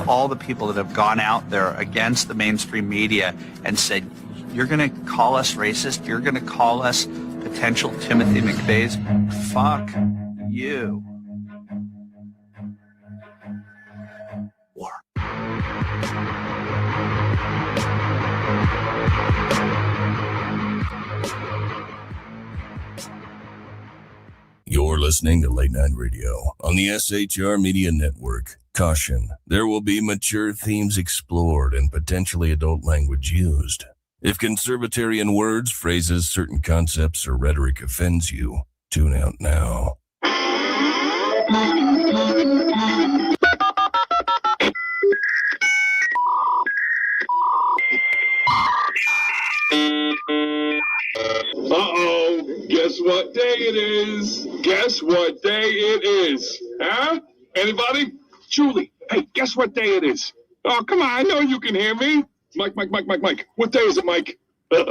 all the people that have gone out there against the mainstream media and said, you're going to call us racist? You're going to call us potential Timothy McVeighs? Fuck you. War. You're listening to Late Night Radio on the SHR Media Network. Caution, there will be mature themes explored and potentially adult language used. If conservatarian words, phrases, certain concepts, or rhetoric offends you, tune out now. Uh-oh, guess what day it is? Guess what day it is? Huh? Anybody? Julie, hey, guess what day it is? Oh, come on, I know you can hear me. Mike. What day is it, Mike? Tomo,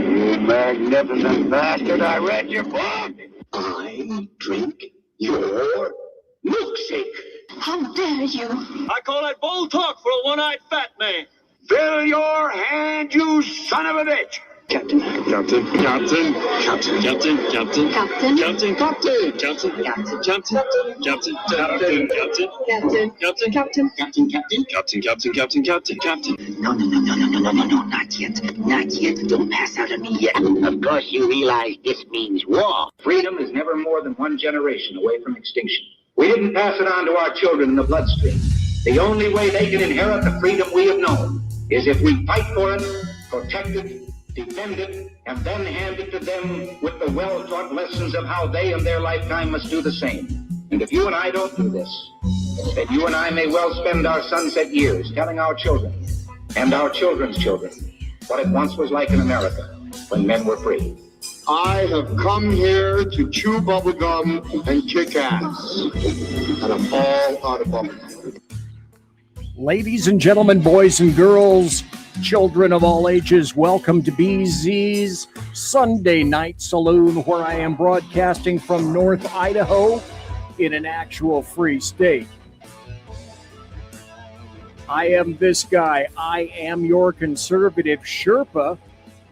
you magnificent bastard, I read your book. I drink your milkshake. How dare you? I call that bold talk for a one-eyed fat man. Fill your hand, you son of a bitch. Captain. Captain. No, not yet. Don't pass out on me yet. Of course you realize this means war. Freedom is never more than one generation away from extinction. We didn't pass it on to our children in the bloodstream. The only way they can inherit the freedom we have known is if we fight for it, protect it, defend it, and then hand it to them with the well-taught lessons of how they in their lifetime must do the same. And if you and I don't do this, then you and I may well spend our sunset years telling our children and our children's children what it once was like in America when men were free. I have come here to chew bubblegum and kick ass. And I'm all out of bubblegum. Ladies and gentlemen, boys and girls, children of all ages, welcome to BZ's Sunday Night Saloon, where I am broadcasting from North Idaho in an actual free state. I am this guy. I am your conservative Sherpa,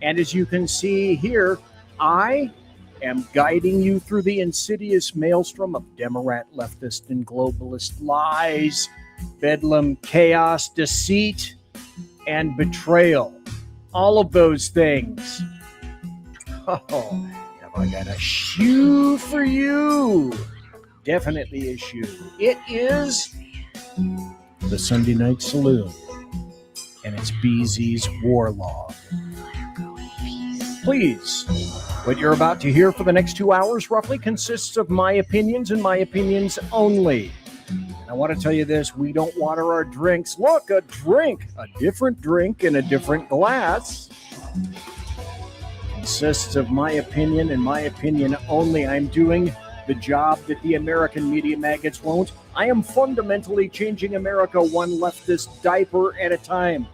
and as you can see here, I am guiding you through the insidious maelstrom of Democrat, leftist, and globalist lies, bedlam, chaos, deceit, and betrayal. All of those things. Oh, have I got a shoe for you? Definitely a shoe. It is the Sunday Night Saloon, and it's BZ's War Log. Please, what you're about to hear for the next 2 hours roughly consists of my opinions and my opinions only. I want to tell you this, we don't water our drinks. Look, a drink, a different drink in a different glass, consists of my opinion and my opinion only. I'm doing the job that the American media maggots won't. I am fundamentally changing America one leftist diaper at a time.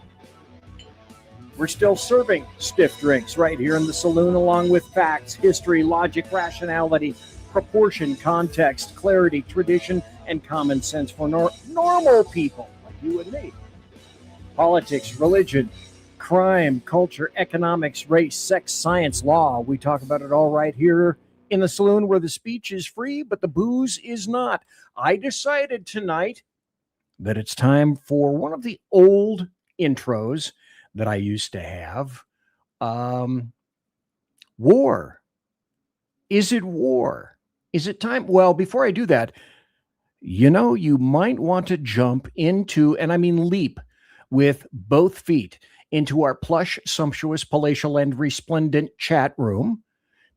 We're still serving stiff drinks right here in the saloon, along with facts, history, logic, rationality, proportion, context, clarity, tradition, and common sense for normal people like you and me. Politics, religion, crime, culture, economics, race, sex, science, law. We talk about it all right here in the saloon, where the speech is free, but the booze is not. I decided tonight that it's time for one of the old intros that I used to have. War. Is it war? Is it time? Well, before I do that, you might want to jump into, and I mean leap with both feet, into our plush, sumptuous, palatial, and resplendent chat room.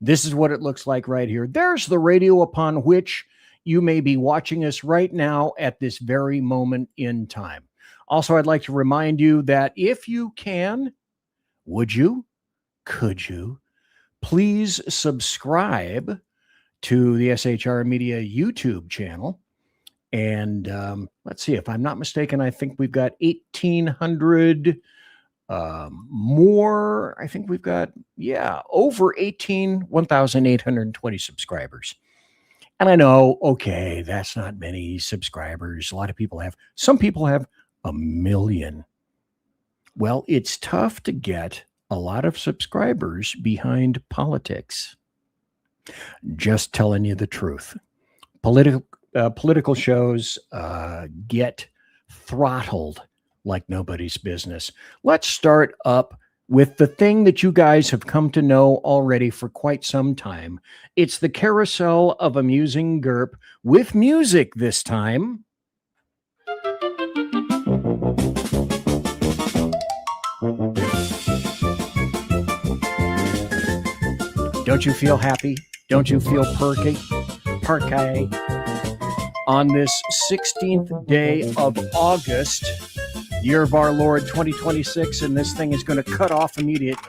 This is what it looks like right here. There's the radio upon which you may be watching us right now at this very moment in time. Also, I'd like to remind you that if you can, could you, please subscribe to the SHR Media YouTube channel. And let's see, if I'm not mistaken, I think we've got 1,800 more. I think we've got, over 1,820 subscribers. And I know, okay, that's not many subscribers. A lot of people have, some people have 1 million. Well, it's tough to get a lot of subscribers behind politics. Just telling you the truth. Political shows get throttled like nobody's business. Let's start up with the thing that you guys have come to know already for quite some time. It's the Carousel of Amusing Gerp with music this time. Don't you feel happy? Don't you feel perky? On this 16th day of August, year of our Lord 2026, and this thing is going to cut off immediately.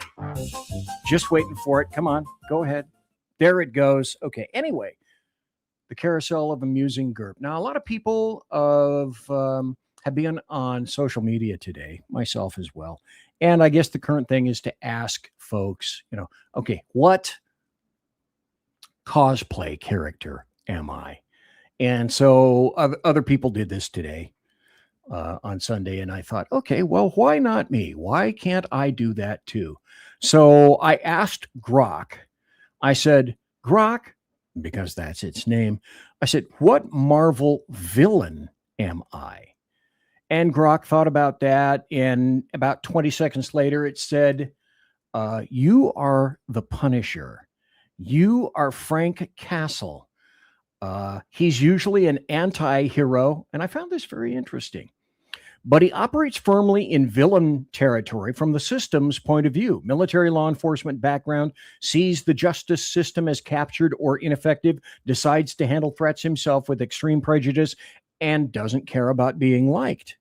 Just waiting for it. Come on, go ahead. There it goes. Okay, anyway, the Carousel of Amusing Gerp. Now, a lot of people have been on social media today, myself as well. And I guess the current thing is to ask folks, okay, what cosplay character am I? And so other people did this today on Sunday. And I thought, okay, well, why not me? Why can't I do that too? So I asked Grok, I said, Grok, because that's its name, I said, what Marvel villain am I? And Grok thought about that. And about 20 seconds later, it said, you are the Punisher. You are Frank Castle. He's usually an anti-hero, and I found this very interesting. But he operates firmly in villain territory from the system's point of view. Military law enforcement background, sees the justice system as captured or ineffective, decides to handle threats himself with extreme prejudice, and doesn't care about being liked.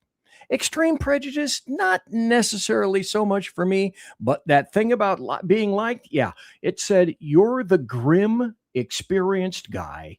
Extreme prejudice, not necessarily so much for me, but that thing about being liked, yeah, it said, you're the grim, experienced guy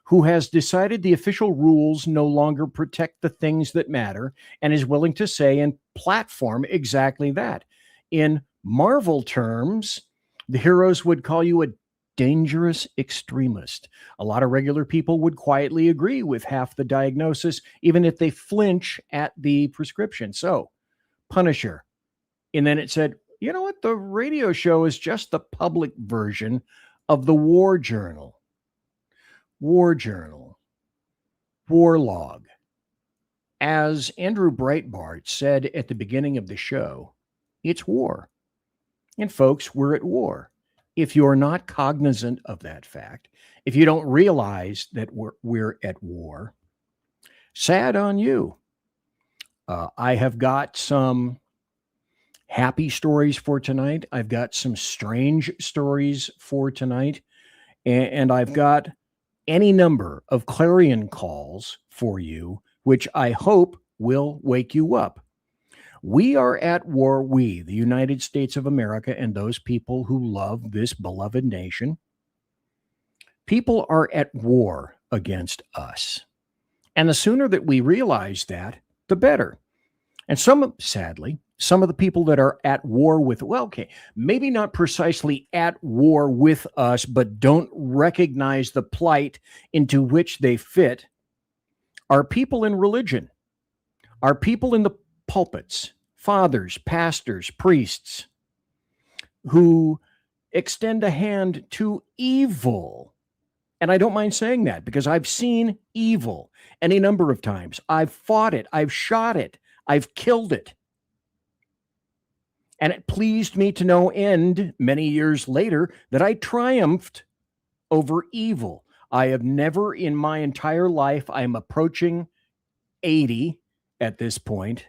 who has decided the official rules no longer protect the things that matter and is willing to say and platform exactly that. In Marvel terms, the heroes would call you a dangerous extremist. A lot of regular people would quietly agree with half the diagnosis, even if they flinch at the prescription. So, Punisher. And then it said, you know what? The radio show is just the public version of the War Journal. War Journal. War Log. As Andrew Breitbart said at the beginning of the show, it's war. And folks, we're at war. If you're not cognizant of that fact, if you don't realize that we're at war, sad on you. I have got some happy stories for tonight. I've got some strange stories for tonight. And I've got any number of clarion calls for you, which I hope will wake you up. We are at war, we, the United States of America, and those people who love this beloved nation. People are at war against us. And the sooner that we realize that, the better. And sadly, some of the people that are at war with, well, okay, maybe not precisely at war with us, but don't recognize the plight into which they fit, are people in religion, are people in the pulpits, fathers, pastors, priests, who extend a hand to evil. And I don't mind saying that because I've seen evil any number of times. I've fought it. I've shot it. I've killed it. And it pleased me to no end many years later that I triumphed over evil. I have never in my entire life, I'm approaching 80 at this point.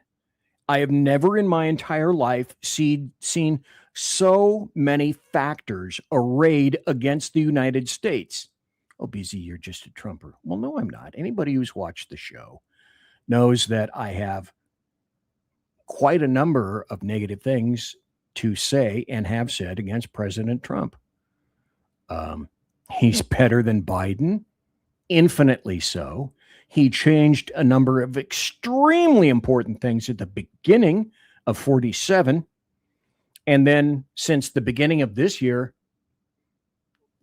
I have never in my entire life seen so many factors arrayed against the United States. Oh, BZ, you're just a Trumper. Well, no, I'm not. Anybody who's watched the show knows that I have quite a number of negative things to say and have said against President Trump. He's better than Biden, infinitely so. He changed a number of extremely important things at the beginning of 47. And then since the beginning of this year,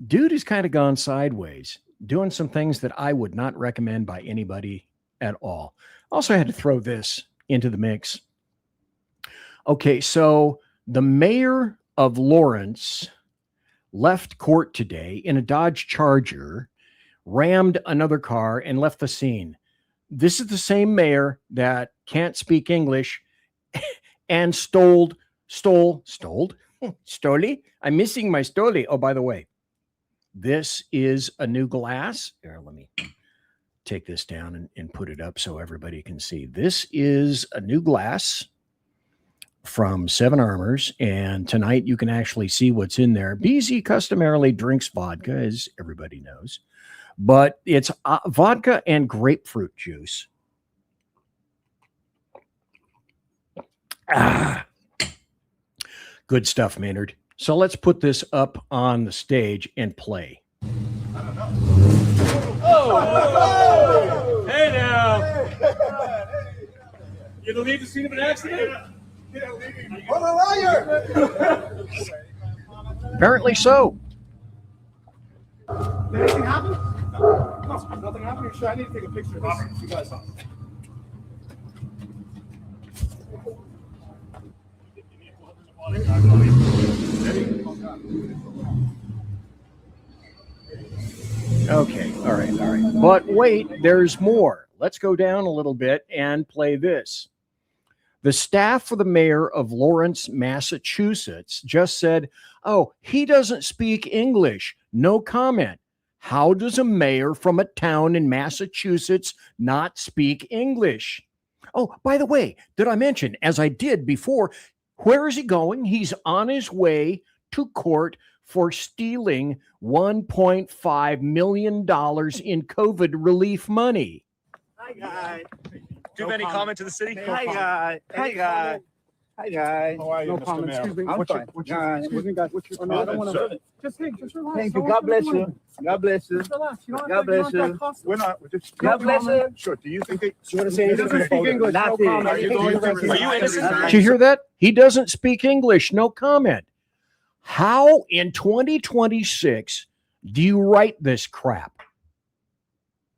dude has kind of gone sideways. doing some things that I would not recommend by anybody at all. Also had to throw this into the mix. Okay, so the mayor of Lawrence left court today in a Dodge Charger, rammed another car, and left the scene. This is the same mayor that can't speak English and stole. I'm missing my stoli. Oh, by the way, this is a new glass. Here, let me take this down and put it up so everybody can see. This is a new glass from Seven Armors, and tonight you can actually see what's in there. BZ customarily drinks vodka, as everybody knows, but it's vodka and grapefruit juice. Good stuff, Maynard. So let's put this up on the stage and play. Oh! Hey now! You gonna leave the scene of an accident? I'm a liar! Apparently so. Did anything happen? No, nothing happened. Sure, I need to take a picture of this. You guys. Okay, all right. But wait, there's more. Let's go down a little bit and play this. The staff for the mayor of Lawrence, Massachusetts just said, oh, he doesn't speak English. No comment. How does a mayor from a town in Massachusetts not speak English? Oh, by the way, did I mention, as I did before, where is he going? He's on his way to court for stealing $1.5 million in COVID relief money. Hi, guys. Do you have any comment to the city? Hi, guys. Hi, guys. Hi, guys. How are you, No Mr. comment. Mayor? Excuse me. I'm What's fine. your, excuse me, guys. What's your, I don't want to. Just relax. Thank you. So God what's bless going you. God bless you. Just relax. You don't God have to- you bless don't have you. to cost- We're not. We're just. God bless you. Sure. Do you think they? You want to say anything? Doesn't speak English. No comment. Are you going to? Are you innocent? Did you hear that? He doesn't speak English. No comment. How in 2026 do you write this crap?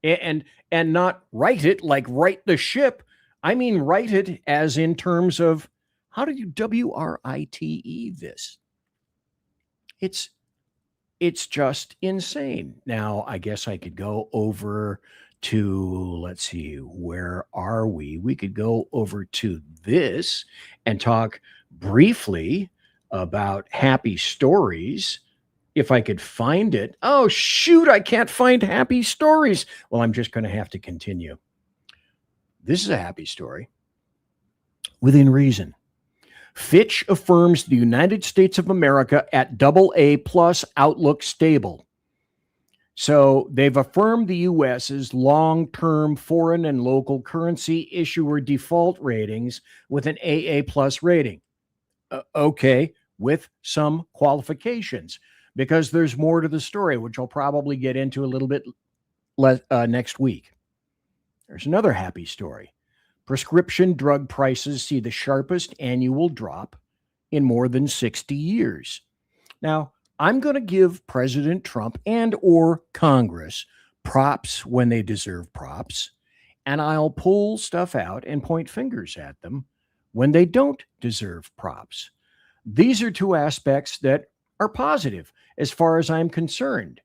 And not write it like write the ship. I mean, write it as in terms of how do you WRITE this? It's just insane. Now, I guess I could go over to, let's see, where are we? We could go over to this and talk briefly about happy stories. If I could find it. Oh, shoot, I can't find happy stories. Well, I'm just going to have to continue. This is a happy story. Within reason. Fitch affirms the United States of America at AA+ outlook stable. So they've affirmed the U.S.'s long-term foreign and local currency issuer default ratings with an AA+ rating. Okay, with some qualifications, because there's more to the story, which I'll probably get into a little bit next week. There's another happy story. Prescription drug prices see the sharpest annual drop in more than 60 years. Now, I'm going to give President Trump and or Congress props when they deserve props, and I'll pull stuff out and point fingers at them when they don't deserve props. These are two aspects that are positive as far as I'm concerned.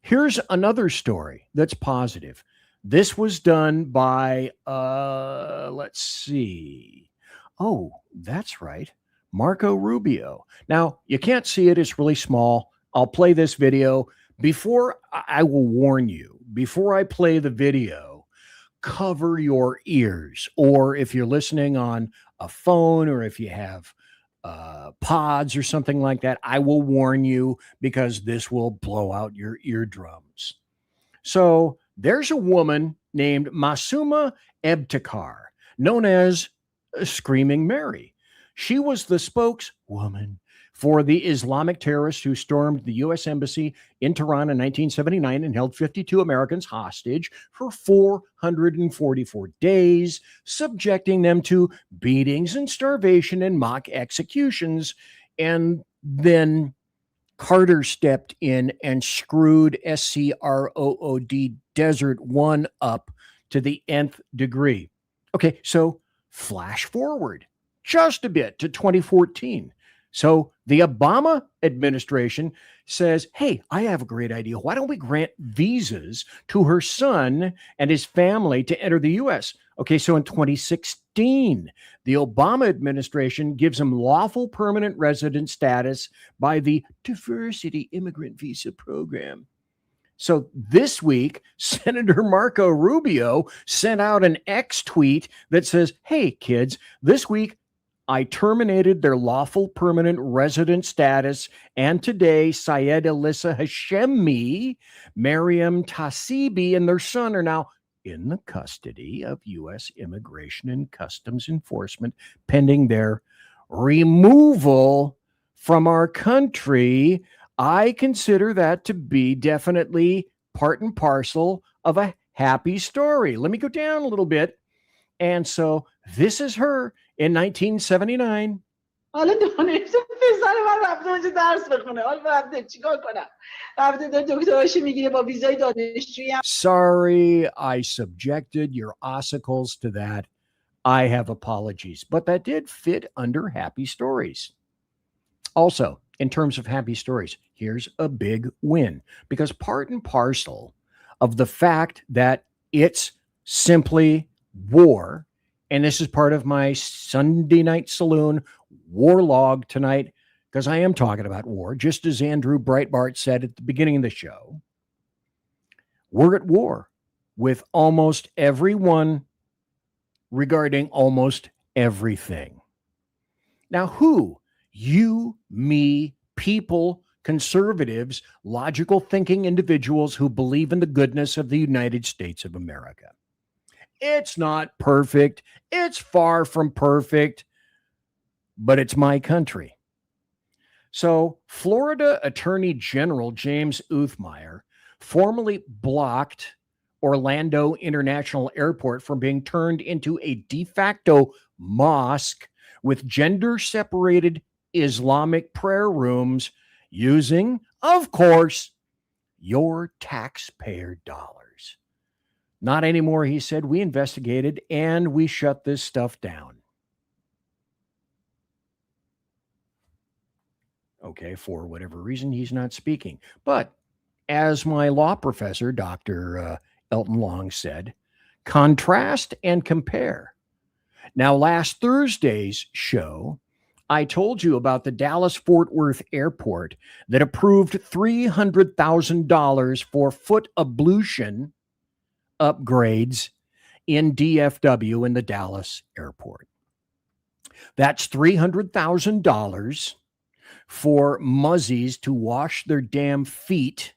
Here's another story that's positive. This was done by, let's see. Oh, that's right. Marco Rubio. Now, you can't see it. It's really small. I'll play this video. Before, I will warn you, before I play the video, cover your ears. Or if you're listening on a phone or if you have pods or something like that, I will warn you because this will blow out your eardrums. So there's a woman named Masuma Ebtekar, known as Screaming Mary. She was the spokeswoman for the Islamic terrorists who stormed the U.S. Embassy in Tehran in 1979 and held 52 Americans hostage for 444 days, subjecting them to beatings and starvation and mock executions, and then Carter stepped in and screwed SCROOD Desert 1 up to the nth degree. Okay, so flash forward just a bit to 2014. So the Obama administration says, hey, I have a great idea. Why don't we grant visas to her son and his family to enter the U.S.? Okay, so in 2016, the Obama administration gives him lawful permanent resident status by the Diversity Immigrant Visa Program. So this week, Senator Marco Rubio sent out an X tweet that says, hey, kids, this week I terminated their lawful permanent resident status, and today Syed Alyssa Hashemi, Mariam Tassibi, and their son are now in the custody of U.S. Immigration and Customs Enforcement pending their removal from our country. I consider that to be definitely part and parcel of a happy story. Let me go down a little bit. And so this is her in 1979. حالا دانشجو پسر من رفته اونجا درس بخونه. حالا رفته چیکار کنم؟ رفته دکتراشو میگیره با ویزای دانشجویی. Sorry, I subjected your ossicles to that. I have apologies, but that did fit under happy stories. Also, in terms of happy stories, here's a big win, because part and parcel of the fact that it's simply war, and this is part of my Sunday night saloon war log tonight, because I am talking about war, just as Andrew Breitbart said at the beginning of the show. We're at war with almost everyone regarding almost everything. Now, who? You, me, people, conservatives, logical thinking individuals who believe in the goodness of the United States of America. It's not perfect. It's far from perfect, but it's my country. So Florida Attorney General James Uthmeyer formally blocked Orlando International Airport from being turned into a de facto mosque with gender-separated Islamic prayer rooms using, of course, your taxpayer dollars. Not anymore, he said. We investigated and we shut this stuff down. Okay, for whatever reason, he's not speaking. But as my law professor, Dr. Elton Long, said, contrast and compare. Now, last Thursday's show, I told you about the Dallas-Fort Worth Airport that approved $300,000 for foot ablution upgrades in DFW in the Dallas airport. That's $300,000 for muzzies to wash their damn feet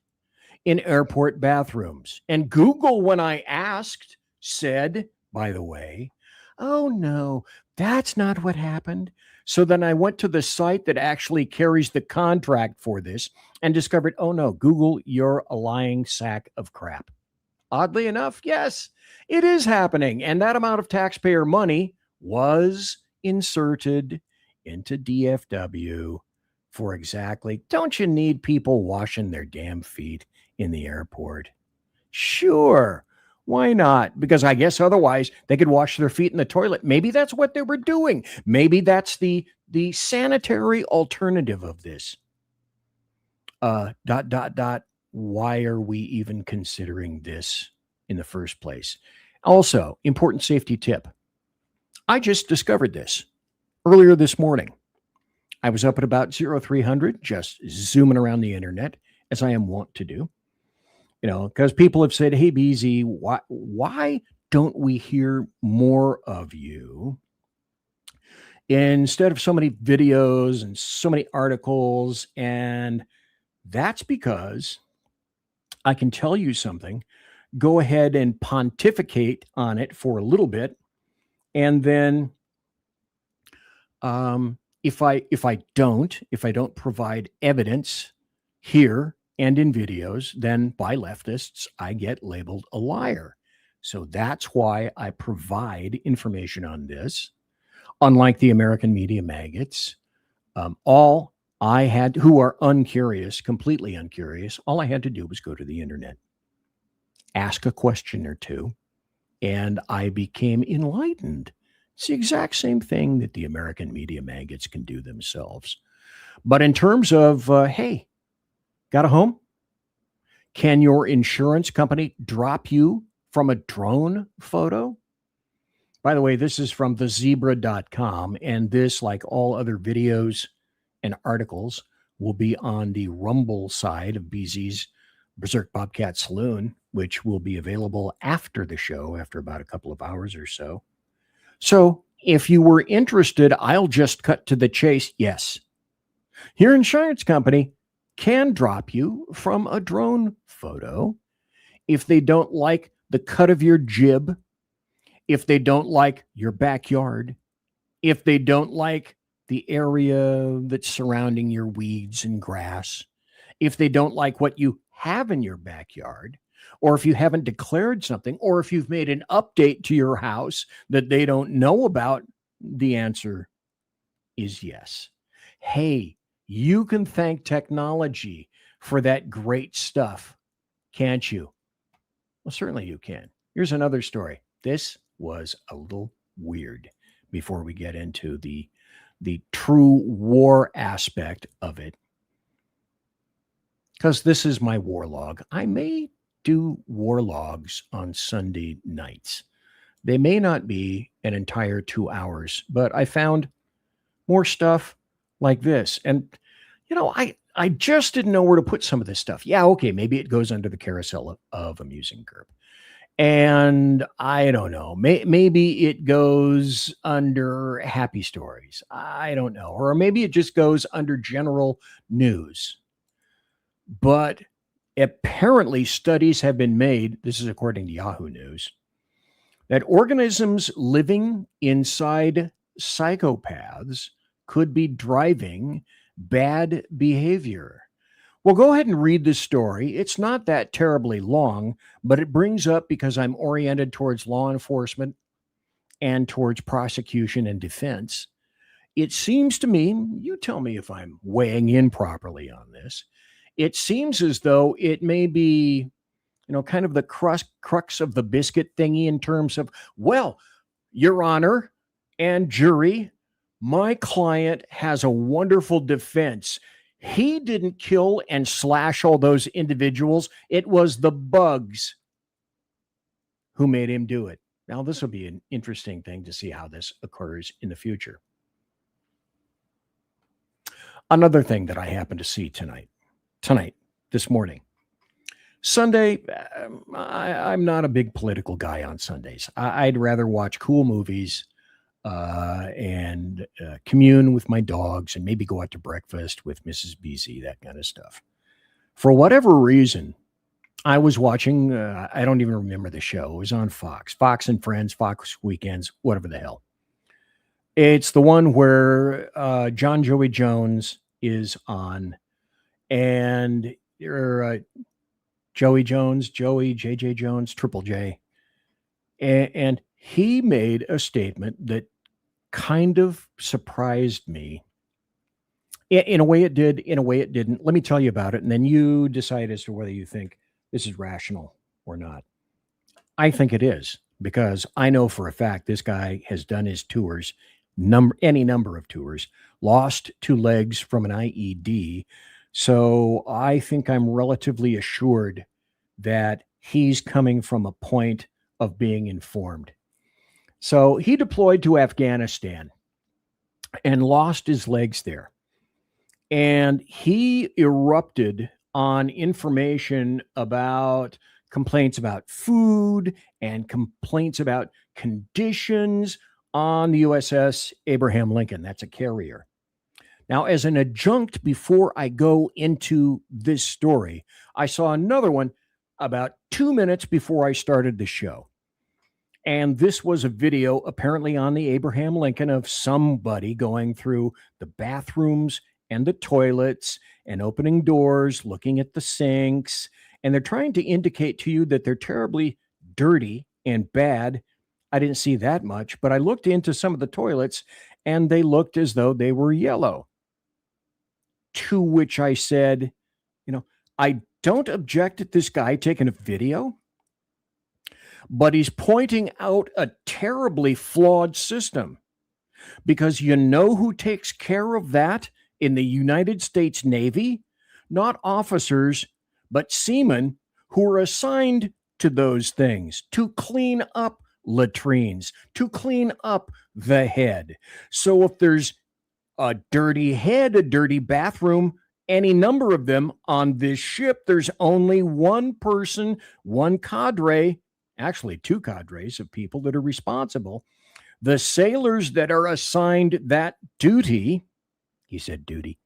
in airport bathrooms. And Google, when I asked, said, by the way, oh no, that's not what happened. So then I went to the site that actually carries the contract for this and discovered, oh no, Google, you're a lying sack of crap. Oddly enough, yes, it is happening. And that amount of taxpayer money was inserted into DFW for exactly, don't you need people washing their damn feet in the airport? Sure. Why not? Because I guess otherwise they could wash their feet in the toilet. Maybe that's what they were doing. Maybe that's the sanitary alternative of this. Why are we even considering this in the first place? Also, important safety tip. I just discovered this earlier this morning. I was up at about 0300, just zooming around the internet, as I am wont to do. You know, because people have said, hey, BZ, why don't we hear more of you? Instead of so many videos and so many articles. And that's because I can tell you something. Go ahead and pontificate on it for a little bit. And then if I don't provide evidence here and in videos, then by leftists, I get labeled a liar. So that's why I provide information on this. Unlike the American media maggots, all who are uncurious, completely uncurious, all I had to do was go to the internet, ask a question or two, and I became enlightened. It's the exact same thing that the American media maggots can do themselves. But in terms of, hey, got a home? Can your insurance company drop you from a drone photo? By the way, this is from thezebra.com, and this, like all other videos and articles, will be on the Rumble side of BZ's Berserk Bobcat Saloon, which will be available after the show, after about a couple of hours or so. So if you were interested, I'll just cut to the chase. Yes, your insurance company can drop you from a drone photo if they don't like the cut of your jib, if they don't like your backyard, if they don't like the area that's surrounding your weeds and grass, if they don't like what you have in your backyard, or if you haven't declared something, or if you've made an update to your house that they don't know about, the answer is yes. Hey, you can thank technology for that great stuff, can't you? Well, certainly you can. Here's another story. This was a little weird before we get into the true war aspect of it, because this is my war log. I may do war logs on Sunday nights. They may not be an entire 2 hours, but I found more stuff like this. And, you know, I just didn't know where to put some of this stuff. Yeah, okay, maybe it goes under the carousel of amusing GURP. And I don't know, maybe it goes under happy stories. I don't know. Or maybe it just goes under general news. But apparently studies have been made, this is according to Yahoo News, that organisms living inside psychopaths could be driving bad behavior. Well, go ahead and read this story. It's not that terribly long, but it brings up, because I'm oriented towards law enforcement and towards prosecution and defense. It seems to me, you tell me if I'm weighing in properly on this, it seems as though it may be, you know, kind of the crux of the biscuit thingy in terms of, well, Your Honor and jury, my client has a wonderful defense. He didn't kill and slash all those individuals. It was the bugs who made him do it. Now, this will be an interesting thing to see how this occurs in the future. Another thing that I happened to see this morning. Sunday, I'm not a big political guy on Sundays. I'd rather watch cool movies and commune with my dogs and maybe go out to breakfast with Mrs. BZ, that kind of stuff. For whatever reason, I was watching, I don't even remember the show. It was on Fox and Friends, Fox Weekends, whatever the hell. It's the one where John Joey Jones is on, and Joey Jones, Joey, JJ Jones, Triple J. And he made a statement that kind of surprised me. In a way it did, in a way it didn't. Let me tell you about it, and then you decide as to whether you think this is rational or not. I think it is, because I know for a fact this guy has done his tours, any number of tours, lost 2 legs from an IED. So I think I'm relatively assured that he's coming from a point of being informed. So he deployed to Afghanistan and lost his legs there. And he erupted on information about complaints about food and complaints about conditions on the USS Abraham Lincoln. That's a carrier. Now, as an adjunct, before I go into this story, I saw another one about 2 minutes before I started the show. And this was a video apparently on the Abraham Lincoln of somebody going through the bathrooms and the toilets and opening doors, looking at the sinks. And they're trying to indicate to you that they're terribly dirty and bad. I didn't see that much, but I looked into some of the toilets and they looked as though they were yellow. to which I said, I don't object at this guy taking a video, but he's pointing out a terribly flawed system, because you know who takes care of that in the United States Navy? Not officers, but seamen who are assigned to those things to clean up latrines, to clean up the head. So if there's a dirty head, a dirty bathroom, any number of them on this ship, there's only one person, one cadre, actually two cadres of people that are responsible. The sailors that are assigned that duty, he said duty,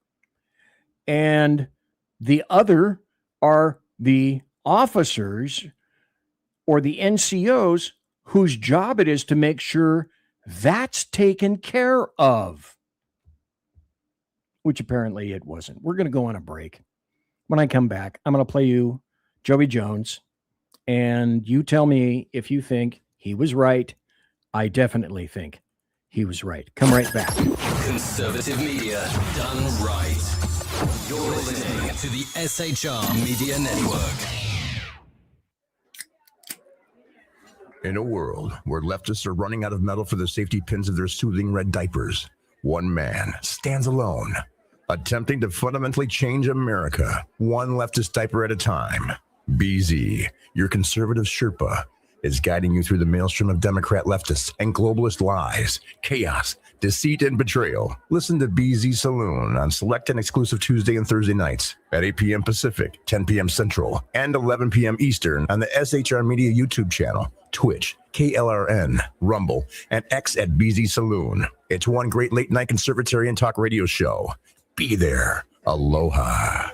and the other are the officers or the NCOs whose job it is to make sure that's taken care of, which apparently it wasn't. We're going to go on a break. When I come back, I'm going to play you Joey Jones, and you tell me if you think he was right. I definitely think he was right. Come right back. Conservative media done right. You're listening to the SHR Media Network. In a world where leftists are running out of metal for the safety pins of their soothing red diapers, one man stands alone, attempting to fundamentally change America, one leftist diaper at a time. BZ, your conservative Sherpa, is guiding you through the maelstrom of Democrat leftists and globalist lies, chaos, deceit, and betrayal. Listen to BZ Saloon on select and exclusive Tuesday and Thursday nights at 8 p.m. Pacific, 10 p.m. Central, and 11 p.m. Eastern on the SHR Media YouTube channel, Twitch, KLRN, Rumble, and X at BZ Saloon. It's one great late-night conservatarian talk radio show. Be there. Aloha.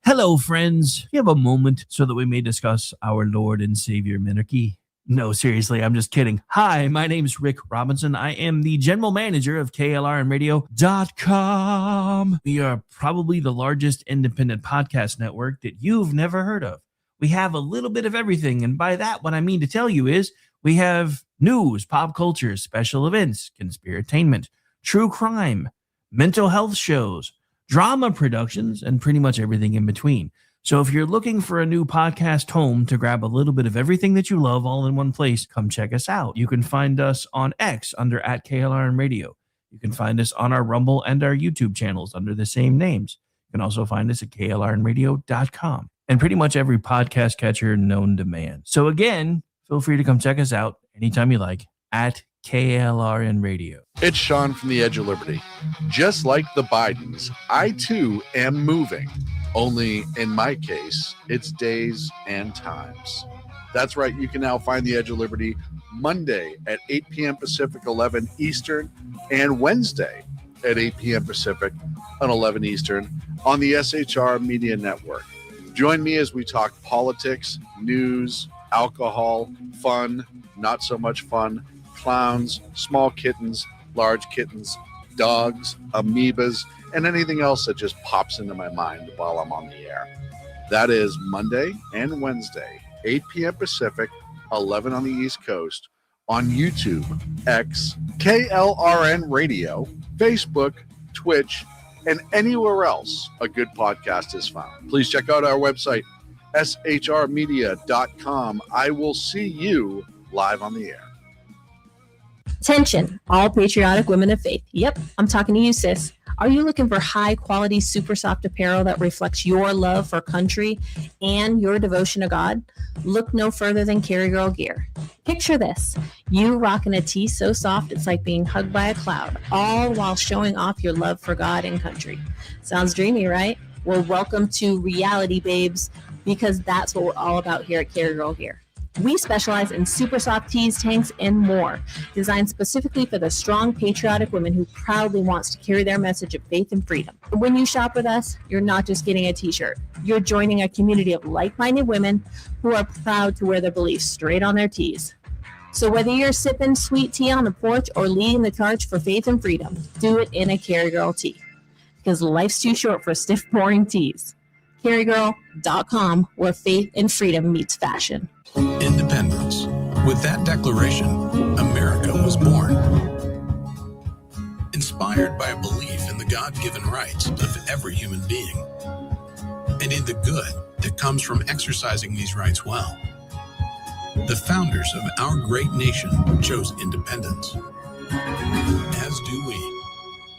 Hello, friends. You have a moment so that we may discuss our Lord and Savior Minarchy? No, seriously, I'm just kidding. Hi, my name's Rick Robinson. I am the general manager of KLRNradio.com. We are probably the largest independent podcast network that you've never heard of. We have a little bit of everything, and by that, what I mean to tell you is we have news, pop culture, special events, conspiratainment, true crime, mental health shows, drama productions, and pretty much everything in between. So if you're looking for a new podcast home to grab a little bit of everything that you love all in one place, come check us out. You can find us on X under @KLRN You can find us on our Rumble and our YouTube channels under the same names. You can also find us at KLRNradio.com and pretty much every podcast catcher known to man. So again, feel free to come check us out anytime you like at KLRN Radio. It's Sean from the Edge of Liberty. Just like the Bidens, I too am moving. Only in my case, it's days and times. That's right. You can now find the Edge of Liberty Monday at 8 p.m. Pacific, 11 Eastern, and Wednesday at 8 p.m. Pacific on 11 Eastern on the SHR Media Network. Join me as we talk politics, news, alcohol, fun, not so much fun, clowns, small kittens, large kittens, dogs, amoebas, and anything else that just pops into my mind while I'm on the air. That is Monday and Wednesday, 8 p.m. Pacific, 11 on the East Coast, on YouTube, X, KLRN Radio, Facebook, Twitch, and anywhere else a good podcast is found. Please check out our website, shrmedia.com. I will see you live on the air. Attention, all patriotic women of faith. Yep, I'm talking to you, sis. Are you looking for high-quality, super soft apparel that reflects your love for country and your devotion to God? Look no further than Carry Girl Gear. Picture this. You rocking a tee so soft it's like being hugged by a cloud, all while showing off your love for God and country. Sounds dreamy, right? Well, welcome to reality, babes, because that's what we're all about here at Carry Girl Gear. We specialize in super soft tees, tanks, and more, designed specifically for the strong, patriotic woman who proudly wants to carry their message of faith and freedom. When you shop with us, you're not just getting a t-shirt. You're joining a community of like-minded women who are proud to wear their beliefs straight on their tees. So whether you're sipping sweet tea on the porch or leading the charge for faith and freedom, do it in a Carry Girl tee. Because life's too short for stiff, boring tees. CarryGirl.com, where faith and freedom meets fashion. Independence. With that declaration, America was born. Inspired by a belief in the the God-given rights of every human being, and in the good that comes from exercising these rights well. The founders of our great nation chose independence, as do we.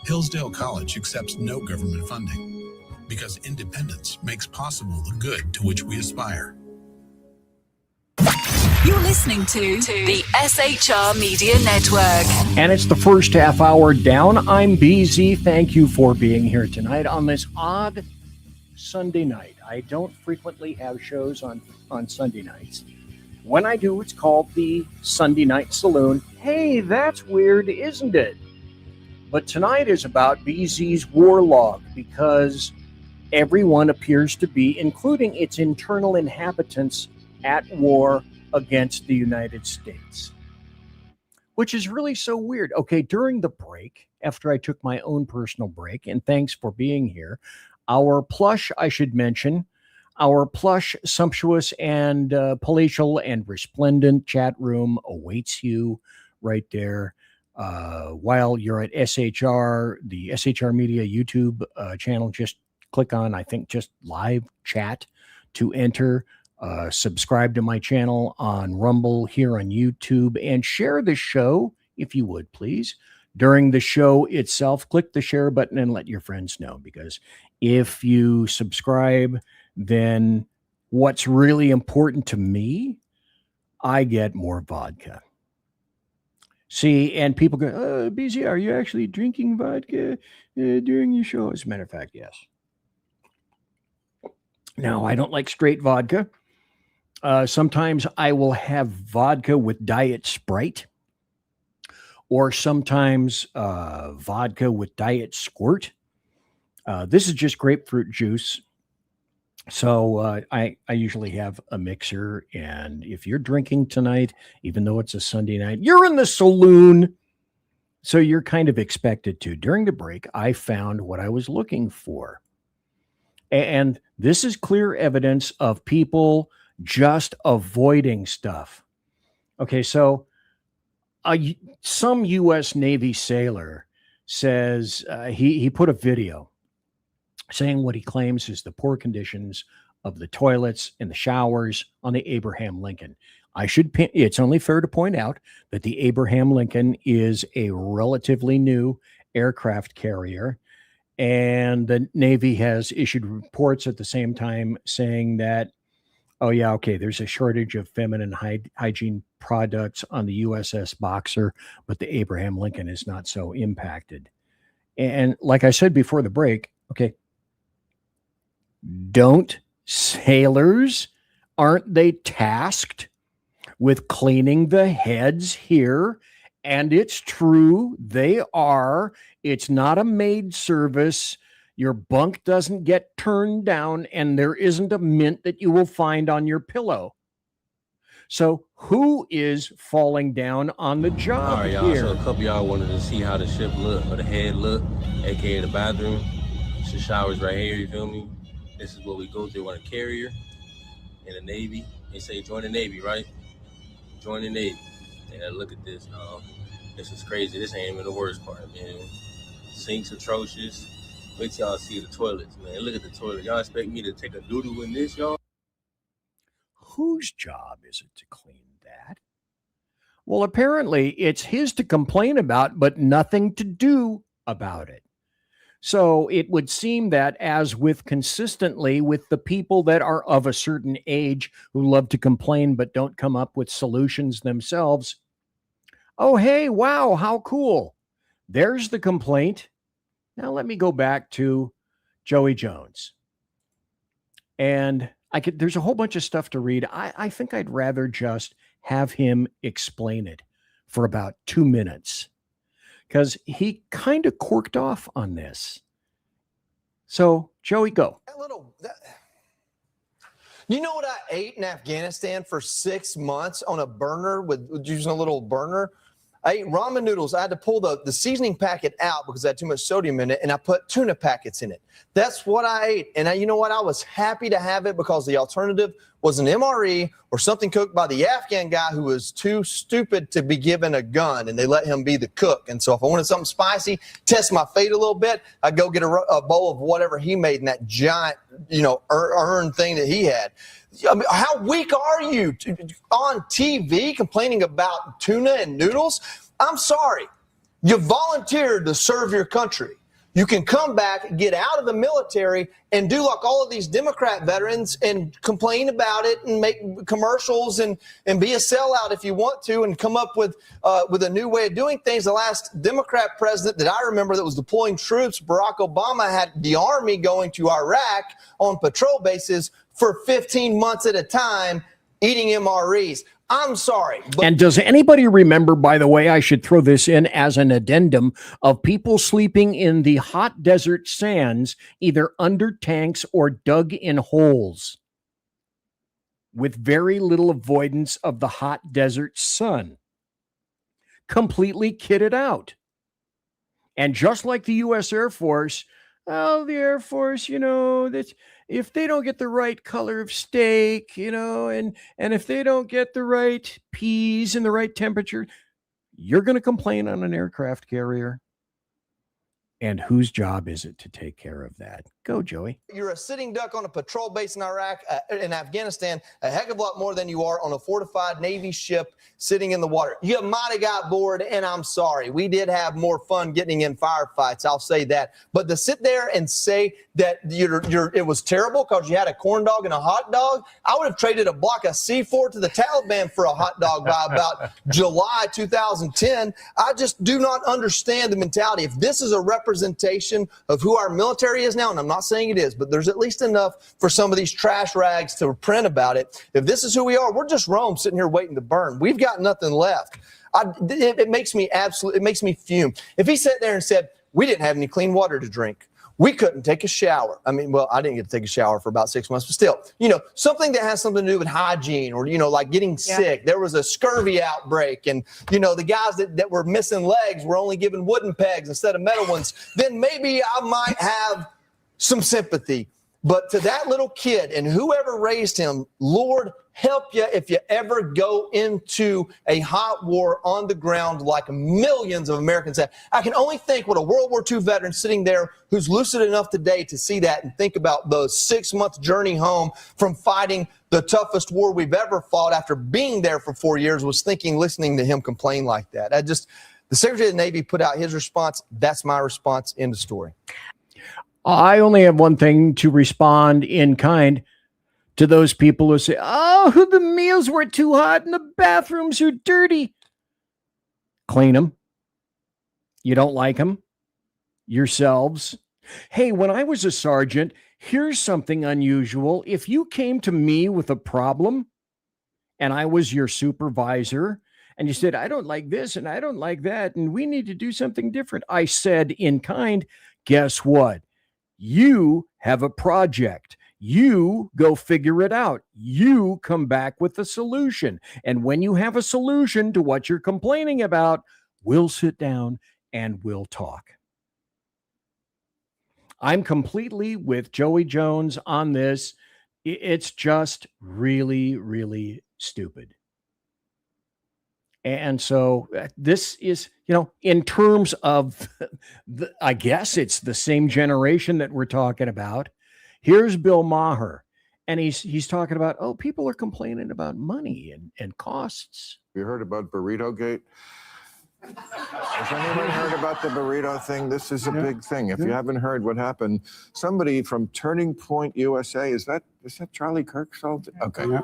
Hillsdale College accepts no government funding because independence makes possible the good to which we aspire. You're listening to the SHR Media Network. And it's the first half hour down. I'm BZ. Thank you for being here tonight on this odd Sunday night. I don't frequently have shows on Sunday nights. When I do, it's called the Sunday Night Saloon. Hey, that's weird, isn't it? But tonight is about BZ's war log because everyone appears to be, including its internal inhabitants, at war against the United States, which is really so weird. Okay, during the break, after I took my own personal break, and thanks for being here, our plush, I should mention, our plush, sumptuous, and palatial and resplendent chat room awaits you right there. While you're at SHR, the SHR Media YouTube channel, just click on, I think, just live chat to enter. Subscribe to my channel on Rumble here on YouTube and share the show, if you would, please. During the show itself, click the share button and let your friends know, because if you subscribe, then what's really important to me, I get more vodka. See, and people go, oh, BZ, are you actually drinking vodka during your show? As a matter of fact, yes. Now, I don't like straight vodka. Sometimes I will have vodka with Diet Sprite, or sometimes vodka with Diet Squirt. This is just grapefruit juice. So I usually have a mixer, and if you're drinking tonight, even though it's a Sunday night, you're in the saloon. So you're kind of expected to. During the break, I found what I was looking for. And this is clear evidence of people just avoiding stuff. Okay, so some U.S. Navy sailor says he put a video saying what he claims is the poor conditions of the toilets and the showers on the Abraham Lincoln. It's only fair to point out that the Abraham Lincoln is a relatively new aircraft carrier, and the Navy has issued reports at the same time saying that, oh yeah, okay, there's a shortage of feminine hygiene products on the USS Boxer, but the Abraham Lincoln is not so impacted. And like I said before the break, okay, don't sailors, aren't they tasked with cleaning the heads here? And it's true, they are. It's not a maid service. Your bunk doesn't get turned down, and there isn't a mint that you will find on your pillow. So who is falling down on the job all right, y'all, here? So a couple of y'all wanted to see how the ship look, or the head look, aka the bathroom. It's the showers right here, you feel me? This is what we go through on a carrier in the Navy. They say join the Navy, right? Join the Navy. Yeah, look at this. This is crazy. This ain't even the worst part, man. Sinks atrocious. Wait till y'all see the toilets, man. Look at the toilet. Y'all expect me to take a doodle in this, y'all? Whose job is it to clean that? Well, apparently it's his to complain about, but nothing to do about it. So it would seem that, as with consistently with the people that are of a certain age who love to complain but don't come up with solutions themselves, oh, hey, wow, how cool. There's the complaint. Now let me go back to Joey Jones. And there's a whole bunch of stuff to read. I think I'd rather just have him explain it for about 2 minutes, because he kind of corked off on this. So, Joey, go. You know what I ate in Afghanistan for 6 months on a burner with using a little burner? I ate ramen noodles. I had to pull the seasoning packet out because I had too much sodium in it, and I put tuna packets in it. That's what I ate. And you know what? I was happy to have it because the alternative was an MRE or something cooked by the Afghan guy who was too stupid to be given a gun, and they let him be the cook. And so if I wanted something spicy, test my fate a little bit, I'd go get a bowl of whatever he made in that giant, urn thing that he had. I mean, how weak are you on TV complaining about tuna and noodles? I'm sorry. You volunteered to serve your country. You can come back, get out of the military, and do like all of these Democrat veterans and complain about it and make commercials and be a sellout if you want to and come up with a new way of doing things. The last Democrat president that I remember that was deploying troops, Barack Obama, had the army going to Iraq on patrol bases for 15 months at a time eating MREs. I'm sorry. And does anybody remember, by the way, I should throw this in as an addendum, of people sleeping in the hot desert sands, either under tanks or dug in holes with very little avoidance of the hot desert sun? Completely kitted out. And just like the U.S. Air Force, the Air Force, that's, if they don't get the right color of steak, and if they don't get the right peas and the right temperature, you're going to complain on an aircraft carrier. And whose job is it to take care of that? Go, Joey. You're a sitting duck on a patrol base in Iraq, in Afghanistan, a heck of a lot more than you are on a fortified Navy ship sitting in the water. You might have got bored, and I'm sorry. We did have more fun getting in firefights, I'll say that. But to sit there and say that it was terrible because you had a corn dog and a hot dog, I would have traded a block of C4 to the Taliban for a hot dog by about July 2010. I just do not understand the mentality. If this is a representation of who our military is now, and I'm not saying it is, but there's at least enough for some of these trash rags to print about it. If this is who we are, we're just Rome sitting here waiting to burn. We've got nothing left. It makes me fume. If he sat there and said, we didn't have any clean water to drink, we couldn't take a shower. I mean, well, I didn't get to take a shower for about 6 months, but still, something that has something to do with hygiene or, like getting sick. There was a scurvy outbreak and, the guys that were missing legs were only given wooden pegs instead of metal ones. Then maybe I might have some sympathy. But to that little kid and whoever raised him, Lord, help you if you ever go into a hot war on the ground like millions of Americans have. I can only think what a World War II veteran sitting there who's lucid enough today to see that and think about the 6-month journey home from fighting the toughest war we've ever fought after being there for 4 years was thinking, listening to him complain like that. The Secretary of the Navy put out his response. That's my response. End of story. I only have one thing to respond in kind to those people who say, oh, the meals were too hot and the bathrooms are dirty. Clean them. You don't like them? Yourselves. Hey, when I was a sergeant, here's something unusual. If you came to me with a problem and I was your supervisor and you said, I don't like this and I don't like that and we need to do something different, I said in kind, guess what? You have a project. You go figure it out. You come back with a solution. And when you have a solution to what you're complaining about, we'll sit down and we'll talk. I'm completely with Joey Jones on this. It's just really, really stupid. And so this is, in terms of, I guess it's the same generation that we're talking about. Here's Bill Maher, and he's talking about, people are complaining about money and costs. You heard about Burrito Gate? Has anyone heard about the burrito thing? This is a big thing. If you haven't heard what happened, somebody from Turning Point USA, is that Charlie Kirk's? Okay. Yeah.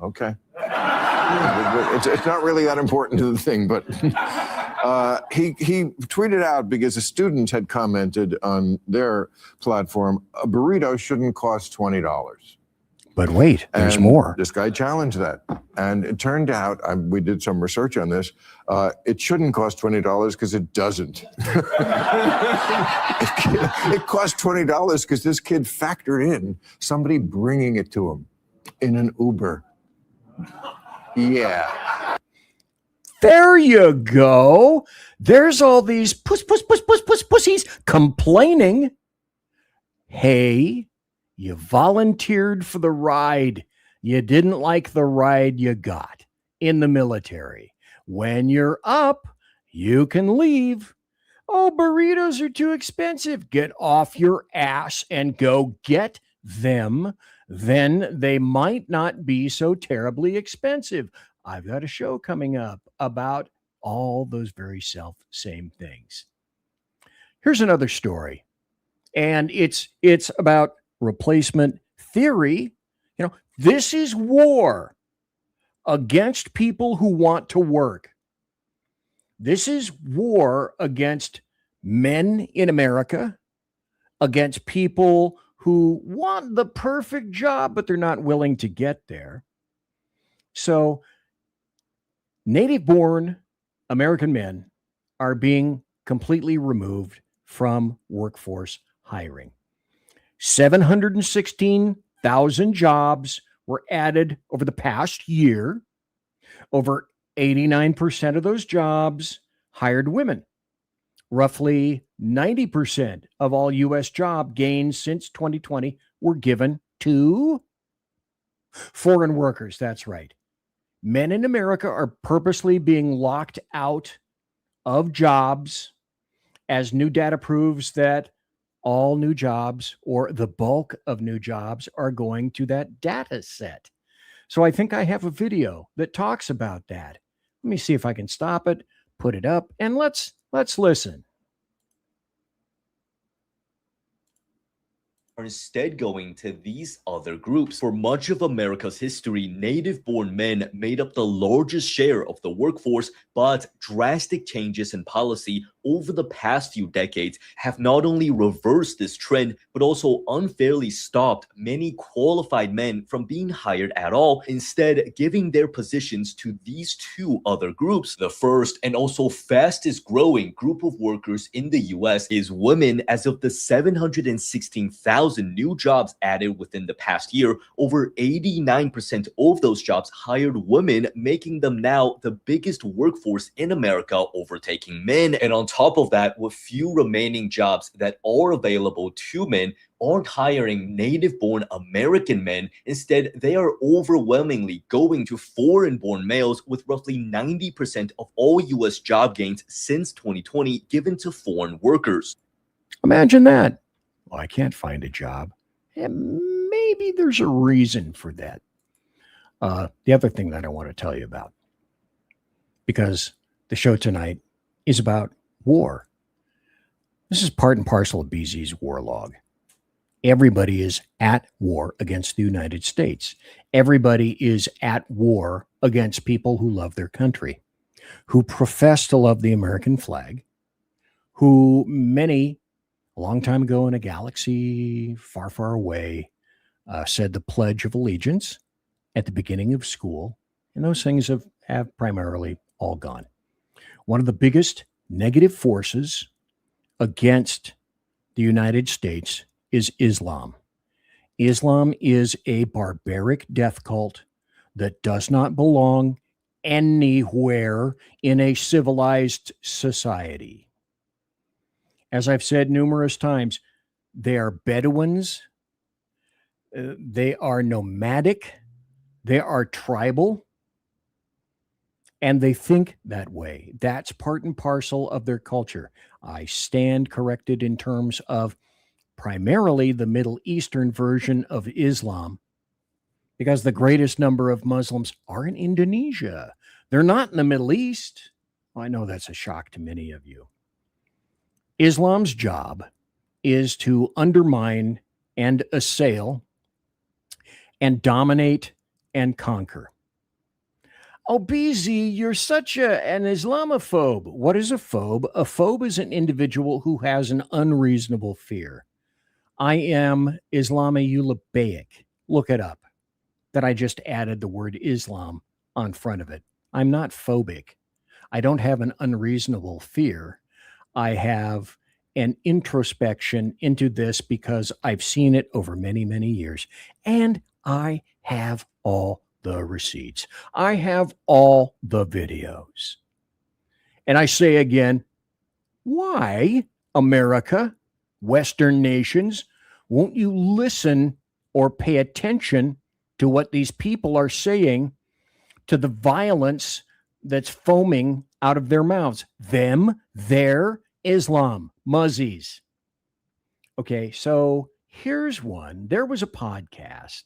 Okay. It's not really that important to the thing, but he tweeted out because a student had commented on their platform, a burrito shouldn't cost $20. But wait, there's more. This guy challenged that. And it turned out, we did some research on this, it shouldn't cost $20 because it doesn't. It cost $20 because this kid factored in somebody bringing it to him in an Uber. Yeah. There you go. There's all these pussies complaining. Hey, you volunteered for the ride. You didn't like the ride you got in the military. When you're up, you can leave. Oh, burritos are too expensive. Get off your ass and go get them. Then they might not be so terribly expensive. I've got a show coming up about all those very same things. Here's another story, and it's about replacement theory. You know, this is war against people who want to work. This is war against men in America, against people who want the perfect job, but they're not willing to get there. So native-born American men are being completely removed from workforce hiring. 716,000 jobs were added over the past year. Over 89% of those jobs hired women. Roughly 90% of all U.S. job gains since 2020 were given to foreign workers. That's right. Men in America are purposely being locked out of jobs, as new data proves that all new jobs, or the bulk of new jobs, are going to that data set. So I think I have a video that talks about that. Let me see if I can stop it, put it up, and let's listen. Are instead going to these other groups. For much of America's history, native-born men made up the largest share of the workforce, but drastic changes in policy over the past few decades have not only reversed this trend, but also unfairly stopped many qualified men from being hired at all, instead giving their positions to these two other groups. The first and also fastest growing group of workers in the US is women. As of the 716,000 new jobs added within the past year, over 89% of those jobs hired women, making them now the biggest workforce in America, overtaking men. And on top of that, with few remaining jobs that are available to men, aren't hiring native-born American men. Instead, they are overwhelmingly going to foreign-born males, with roughly 90% of all U.S. job gains since 2020 given to foreign workers. Imagine that. Well, I can't find a job. And maybe there's a reason for that. The other thing that I want to tell you about, because the show tonight is about war. This is part and parcel of BZ's war log. Everybody is at war against the United States. Everybody is at war against people who love their country, who profess to love the American flag, who many, a long time ago in a galaxy far, far away, said the Pledge of Allegiance at the beginning of school, and those things have primarily all gone. One of the biggest negative forces against the United States is Islam. Islam is a barbaric death cult that does not belong anywhere in a civilized society. As I've said numerous times, they are Bedouins, they are nomadic, they are tribal, and they think that way. That's part and parcel of their culture. I stand corrected in terms of primarily the Middle Eastern version of Islam, because the greatest number of Muslims are in Indonesia. They're not in the Middle East. I know that's a shock to many of you. Islam's job is to undermine and assail and dominate and conquer. Oh, BZ, you're such an Islamophobe. What is a phobe? A phobe is an individual who has an unreasonable fear. I am Islamo-Eulabaic. Look it up. That I just added the word Islam on front of it. I'm not phobic. I don't have an unreasonable fear. I have an introspection into this because I've seen it over many, many years. And I have all the receipts. I have all the videos. And I say again, why, America, Western nations, won't you listen or pay attention to what these people are saying, to the violence that's foaming out of their mouths? Them, their, Islam, muzzies. Okay, so here's one. There was a podcast,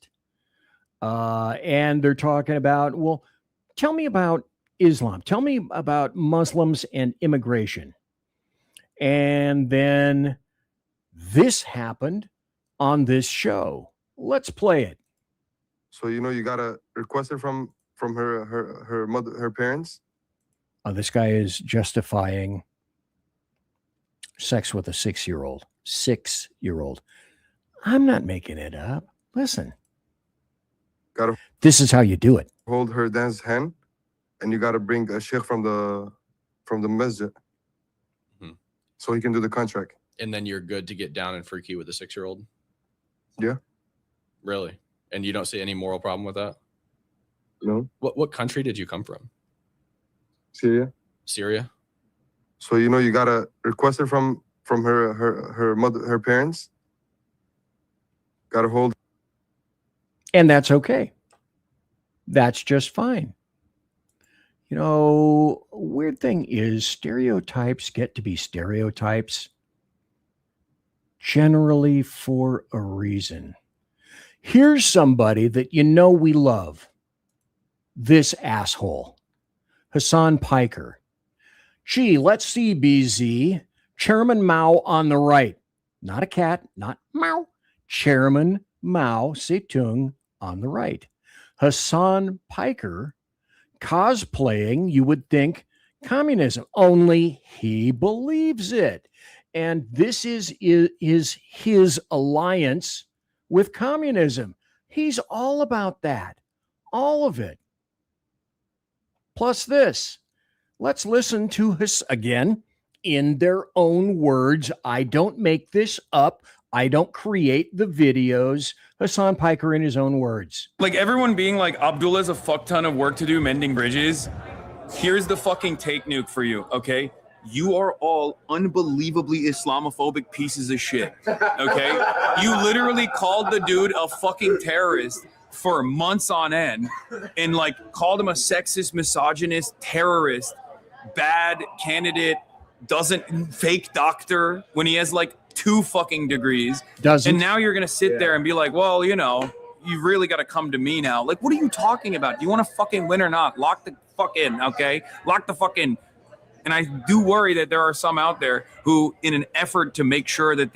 and they're talking about, well, tell me about Islam. Tell me about Muslims and immigration. And then this happened on this show. Let's play it. So you gotta request it from her mother, her parents. This guy is justifying sex with a 6-year-old. 6-year-old. I'm not making it up. Listen. This is how you do it. Hold her dad's hand, and you gotta bring a sheikh from the masjid, so he can do the contract. And then you're good to get down and freaky with a 6-year-old? Yeah. Really? And you don't see any moral problem with that? No. What country did you come from? Syria. Syria? So you gotta request it from her mother, her parents. Gotta hold. And that's okay. That's just fine. Weird thing is stereotypes get to be stereotypes generally for a reason. Here's somebody that we love. This asshole, Hassan Piker. Gee, let's see, BZ. Chairman Mao on the right. Not a cat, not Mao. Chairman Mao Zedong on the right. Hassan Piker cosplaying, you would think, communism, only he believes it. And this is his alliance with communism. He's all about that. All of it. Plus this. Let's listen to his, again, in their own words. I don't make this up. I don't create the videos. Hassan Piker in his own words. Like everyone being like, Abdullah's a fuck ton of work to do mending bridges. Here's the fucking take nuke for you, okay? You are all unbelievably Islamophobic pieces of shit, okay? You literally called the dude a fucking terrorist for months on end and called him a sexist, misogynist, terrorist, bad candidate, fake doctor when he has 2 fucking degrees. And now you're gonna sit there and be like, well, you really gotta come to me now. What are you talking about? Do you want to fucking win or not? Lock the fuck in, okay? Lock the fuck in. And I do worry that there are some out there who, in an effort to make sure that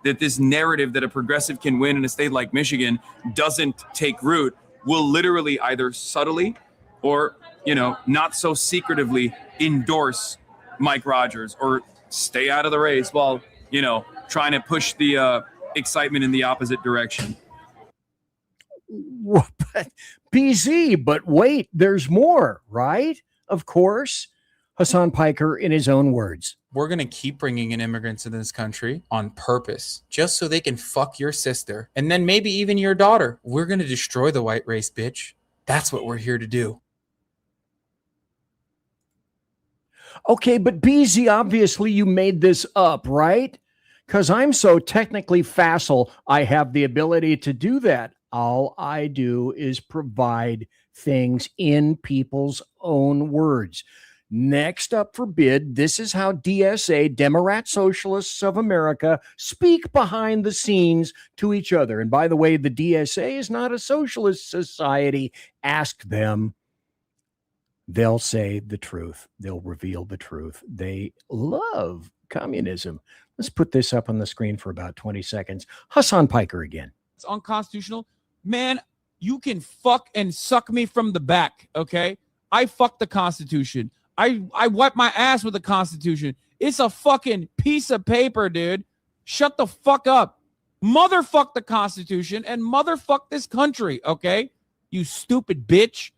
this narrative that a progressive can win in a state like Michigan doesn't take root, will literally either subtly or, not so secretively endorse Mike Rogers or stay out of the race while, trying to push the excitement in the opposite direction. BZ, but wait, there's more, right? Of course. Hassan Piker in his own words. We're going to keep bringing in immigrants in this country on purpose, just so they can fuck your sister. And then maybe even your daughter. We're going to destroy the white race, bitch. That's what we're here to do. Okay, but BZ, obviously you made this up, right? Because I'm so technically facile, I have the ability to do that. All I do is provide things in people's own words. Next up for bid, this is how DSA, Democrat Socialists of America, speak behind the scenes to each other. And by the way, the DSA is not a socialist society. Ask them. They'll say the truth. They'll reveal the truth. They love communism. Let's put this up on the screen for about 20 seconds. Hassan Piker again. It's unconstitutional. Man, you can fuck and suck me from the back, okay? I fuck the Constitution. I wipe my ass with the Constitution. It's a fucking piece of paper, dude. Shut the fuck up. Motherfuck the Constitution and motherfuck this country, okay? You stupid bitch.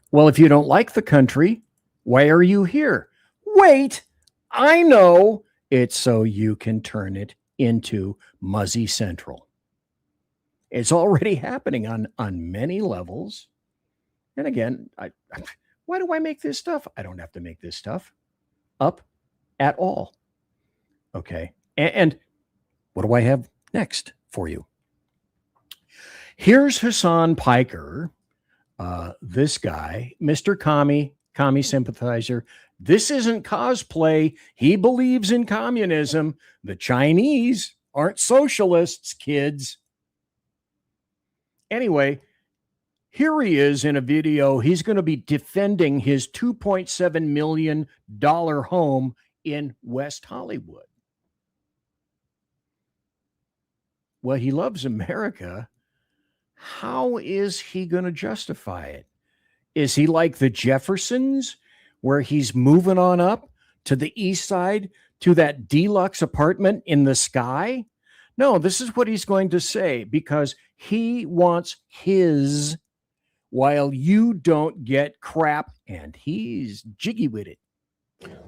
Well, if you don't like the country, why are you here? Wait, I know. It's so you can turn it into Muzzy Central. It's already happening on many levels. And again, Why do I make this stuff? I don't have to make this stuff up at all. Okay. And what do I have next for you? Here's Hassan Piker, this guy, Mr. Commie sympathizer. This isn't cosplay. He believes in communism. The Chinese aren't socialists, kids. Anyway, here he is in a video. He's going to be defending his $2.7 million home in West Hollywood. Well, he loves America. How is he going to justify it? Is he like the Jeffersons, where he's moving on up to the east side to that deluxe apartment in the sky? No, this is what he's going to say, because he wants his, while you don't get crap, and he's jiggy with it.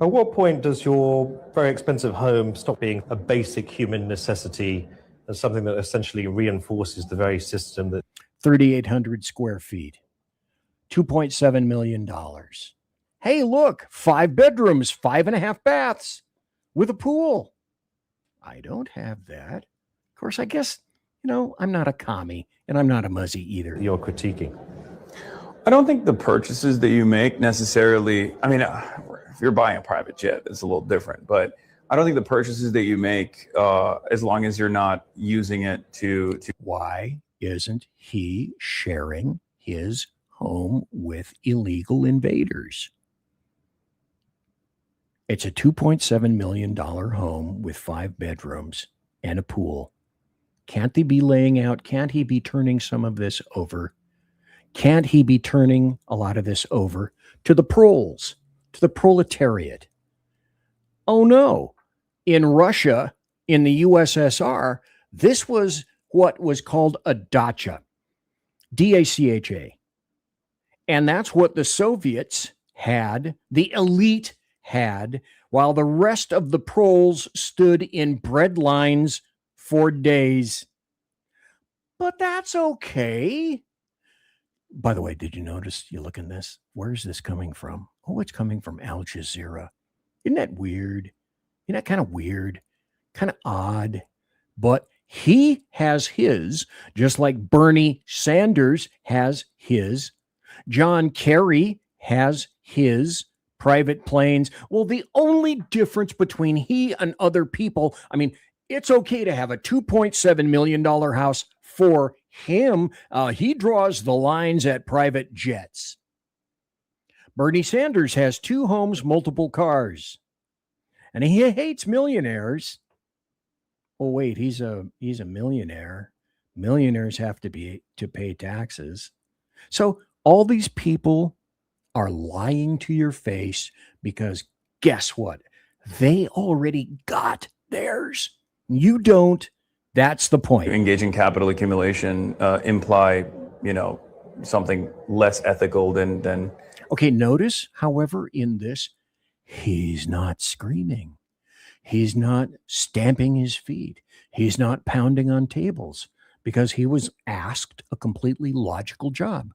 At what point does your very expensive home stop being a basic human necessity and something that essentially reinforces the very system that 3,800 square feet, $2.7 million. Hey, look, 5 bedrooms, 5.5 baths with a pool. I don't have that. Of course, I guess, I'm not a commie and I'm not a muzzy either. You're critiquing. I don't think the purchases that you make necessarily, if you're buying a private jet, it's a little different, but I don't think the purchases that you make, as long as you're not using it to... Why isn't he sharing his home with illegal invaders? It's a $2.7 million home with 5 bedrooms and a pool. Can't he be laying out? Can't he be turning some of this over? Can't he be turning a lot of this over to the proles, to the proletariat? Oh no. In Russia, in the USSR, this was what was called a dacha, D-A-C-H-A. And that's what the Soviets had, the elite had, while the rest of the proles stood in bread lines for days. But that's okay. By the way, did you notice, you look in this, where's this coming from? Oh, it's coming from Al Jazeera. Isn't that weird? Isn't that kind of weird? Kind of odd. But he has his, just like Bernie Sanders has his. John Kerry has his private planes. Well, the only difference between he and other people, it's okay to have a $2.7 million house for him. He draws the lines at private jets. Bernie Sanders has 2 homes, multiple cars. And he hates millionaires. Oh, wait, he's a millionaire. Millionaires have to pay taxes. So all these people are lying to your face because guess what? They already got theirs. You don't. That's the point. Engaging capital accumulation imply, something less ethical than. Okay, notice, however, in this, he's not screaming. He's not stamping his feet. He's not pounding on tables because he was asked a completely logical job.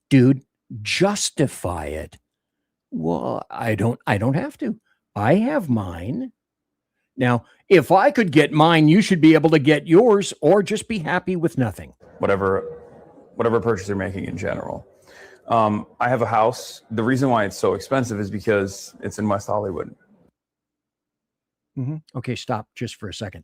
Dude, justify it. Well, I don't have to. I have mine. Now, if I could get mine, you should be able to get yours, or just be happy with nothing. Whatever purchase you're making in general. I have a house. The reason why it's so expensive is because it's in West Hollywood. Okay, stop just for a second.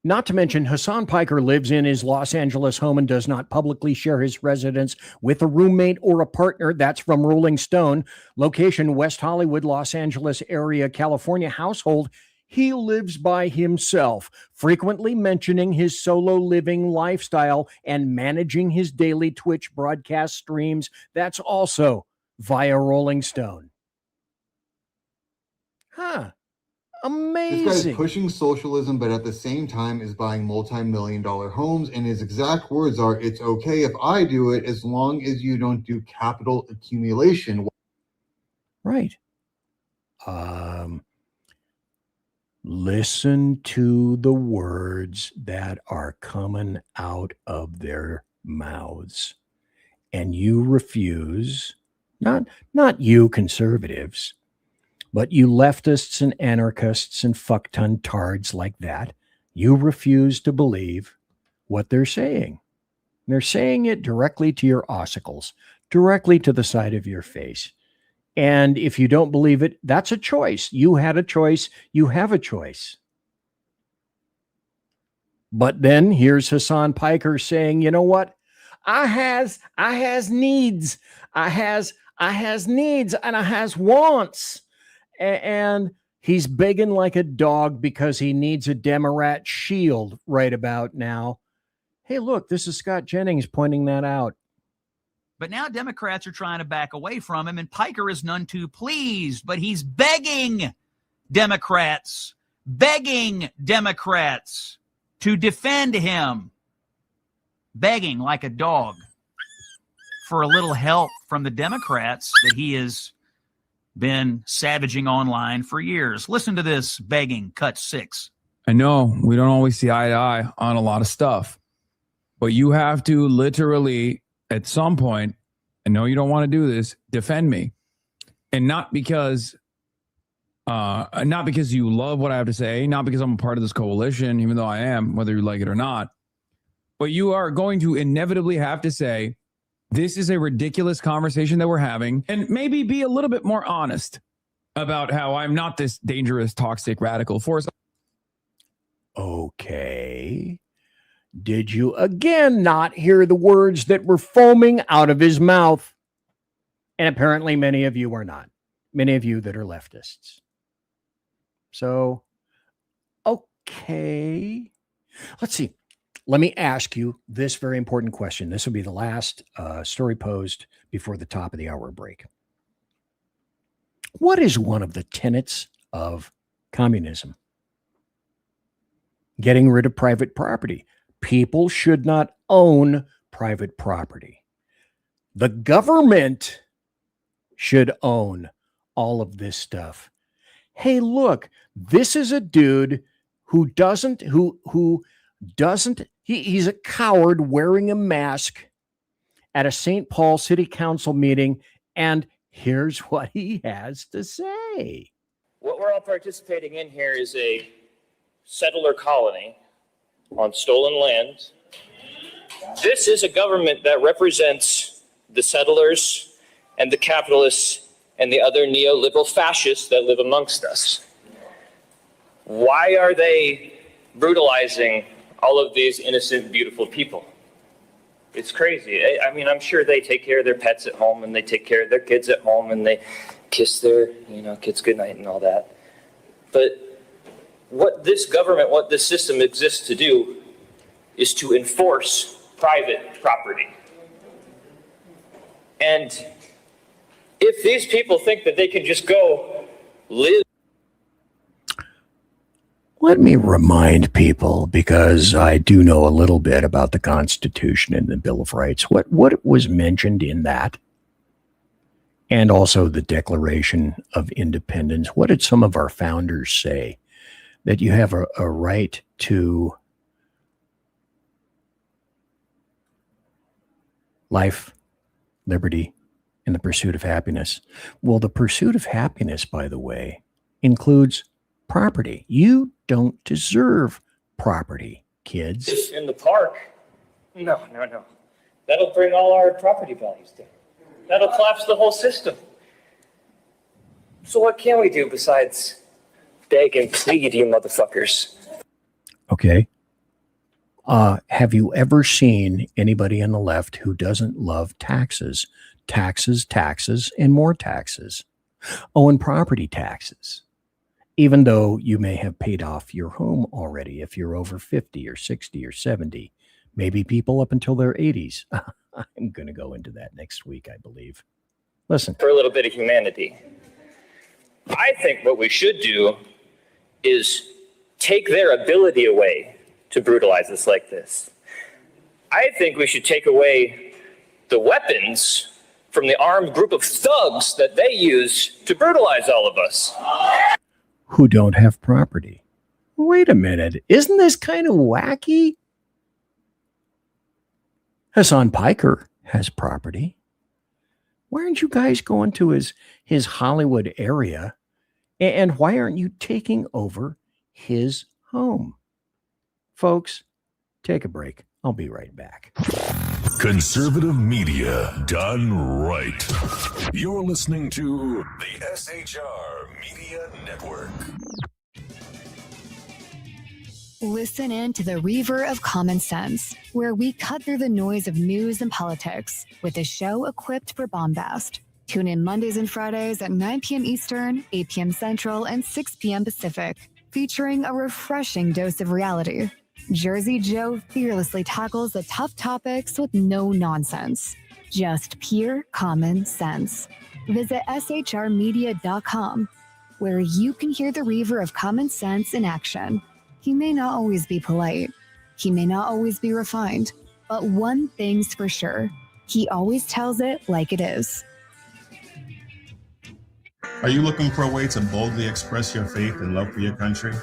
Not to mention, Hassan Piker lives in his Los Angeles home and does not publicly share his residence with a roommate or a partner. That's from Rolling Stone. Location, West Hollywood, Los Angeles area, California household. He lives by himself, frequently mentioning his solo living lifestyle and managing his daily Twitch broadcast streams. That's also via Rolling Stone. Amazing. This guy's pushing socialism, but at the same time is buying multi-million-dollar homes. And his exact words are, "It's okay if I do it as long as you don't do capital accumulation." Right. Listen to the words that are coming out of their mouths. And you refuse. Not you conservatives, but you leftists and anarchists and fuckton-tards like that. You refuse to believe what they're saying. They're saying it directly to your ossicles, directly to the side of your face. And if you don't believe it, that's a choice. You had a choice. You have a choice. But then here's Hassan Piker saying, you know what? I has needs. I has needs and I has wants. And he's begging like a dog because he needs a Democrat shield right about now. Hey, look, this is Scott Jennings pointing that out. But now Democrats are trying to back away from him, and Piker is none too pleased. But he's begging Democrats to defend him, begging like a dog for a little help from the Democrats that he has been savaging online for years. Listen to this begging, cut 6. I know we don't always see eye to eye on a lot of stuff, but you have to literally, at some point, I know you don't want to do this, defend me. And not because you love what I have to say, not because I'm a part of this coalition, even though I am, whether you like it or not, but you are going to inevitably have to say, this is a ridiculous conversation that we're having, and maybe be a little bit more honest about how I'm not this dangerous, toxic, radical force. Okay. Did you again not hear the words that were foaming out of his mouth? And apparently many of you are not. Many of you that are leftists. So, okay. Let's see. Let me ask you this very important question. This will be the last story posed before the top of the hour break. What is one of the tenets of communism? Getting rid of private property. People should not own private property. The government should own all of this stuff. Hey, look, this is a dude who he's a coward wearing a mask at a St. Paul City Council meeting, and here's what he has to say. What we're all participating in here is a settler colony on stolen land. This is a government that represents the settlers and the capitalists and the other neoliberal fascists that live amongst us. Why are they brutalizing all of these innocent, beautiful people? It's crazy. I mean, I'm sure they take care of their pets at home and they take care of their kids at home and they kiss their, kids goodnight and all that. But what this government, what this system exists to do is to enforce private property. And if these people think that they can just go live. Let me remind people, because I do know a little bit about the Constitution and the Bill of Rights, what was mentioned in that, and also the Declaration of Independence. What did some of our founders say? That you have a right to life, liberty, and the pursuit of happiness. Well, the pursuit of happiness, by the way, includes property. You don't deserve property, kids. In the park? No. That'll bring all our property values down. That'll collapse the whole system. So what can we do besides beg and plead, you motherfuckers? Okay. Have you ever seen anybody on the left who doesn't love taxes? Taxes, and more taxes. Oh, and property taxes. Even though you may have paid off your home already if you're over 50 or 60 or 70. Maybe people up until their 80s. I'm going to go into that next week, I believe. Listen. For a little bit of humanity. I think what we should do is take their ability away to brutalize us like this. I think we should take away the weapons from the armed group of thugs that they use to brutalize all of us. Who don't have property. Wait a minute. Isn't this kind of wacky? Hassan Piker has property. Why aren't you guys going to his Hollywood area? And why aren't you taking over his home? Folks, take a break. I'll be right back. Conservative media done right. You're listening to the SHR Media Network. Listen in to the Reaver of Common Sense, where we cut through the noise of news and politics with a show equipped for bombast. Tune in Mondays and Fridays at 9 p.m. Eastern, 8 p.m. Central, and 6 p.m. Pacific, featuring a refreshing dose of reality. Jersey Joe fearlessly tackles the tough topics with no nonsense. Just pure common sense. Visit shrmedia.com, where you can hear the Reaver of Common Sense in action. He may not always be polite. He may not always be refined. But one thing's for sure. He always tells it like it is. Are you looking for a way to boldly express your faith and love for your country?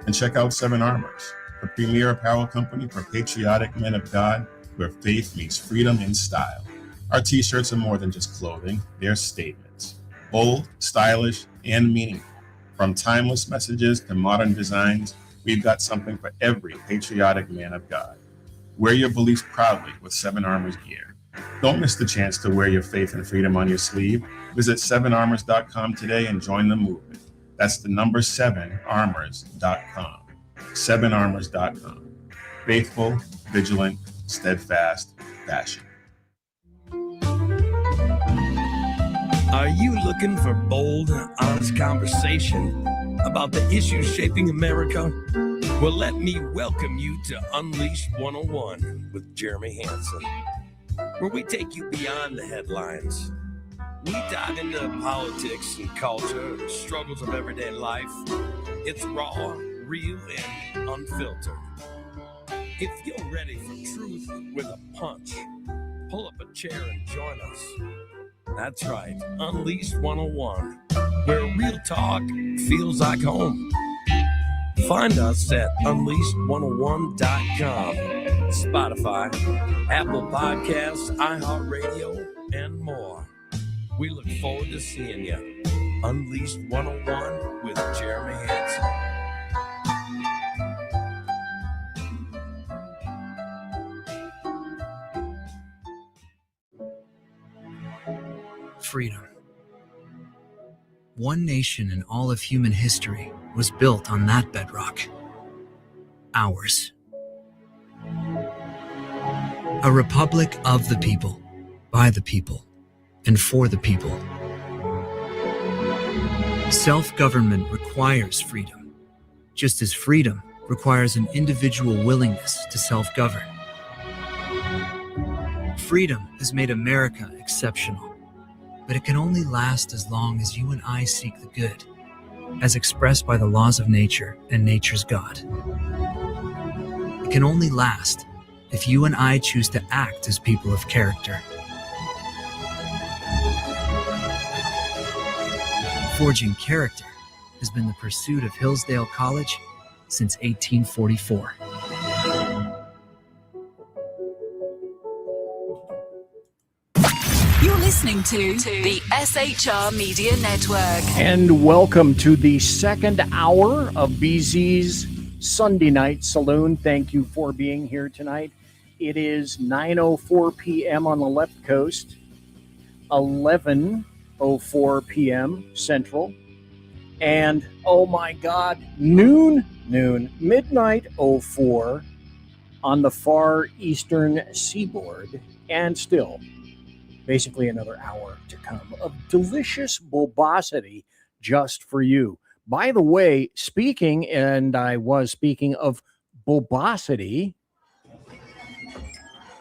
And check out Seven Armors, the premier apparel company for patriotic men of God, where faith meets freedom in style. Our t-shirts are more than just clothing, they're statements. Bold, stylish, and meaningful. From timeless messages to modern designs, we've got something for every patriotic man of God. Wear your beliefs proudly with Seven Armors gear. Don't miss the chance to wear your faith and freedom on your sleeve. Visit 7armors.com today and join the movement. That's the number 7armors.com. 7armors.com. Faithful, vigilant, steadfast, passion. Are you looking for bold, honest conversation about the issues shaping America? Well, let me welcome you to Unleashed 101 with Jeremy Hansen, where we take you beyond the headlines. We dive into politics and culture, the struggles of everyday life. It's raw, real, and unfiltered. If you're ready for truth with a punch, pull up a chair and join us. That's right, Unleashed 101, where real talk feels like home. Find us at unleashed101.com, Spotify, Apple Podcasts, iHeartRadio, and more. We look forward to seeing you. Unleashed 101 with Jeremy Hansen. Freedom. One nation in all of human history was built on that bedrock. Ours. A republic of the people, by the people, and for the people. Self-government requires freedom, just as freedom requires an individual willingness to self-govern. Freedom has made America exceptional, but it can only last as long as you and I seek the good, as expressed by the laws of nature and nature's God. It can only last if you and I choose to act as people of character. Forging character has been the pursuit of Hillsdale College since 1844. You're listening to the SHR Media Network. And welcome to the second hour of BZ's Sunday Night Saloon. Thank you for being here tonight. It is 9:04 p.m. on the left coast, 11:04 p.m. Central, and oh my God, midnight 04 on the far eastern seaboard, and still basically another hour to come of delicious bulbosity just for you. By the way, speaking of bulbosity.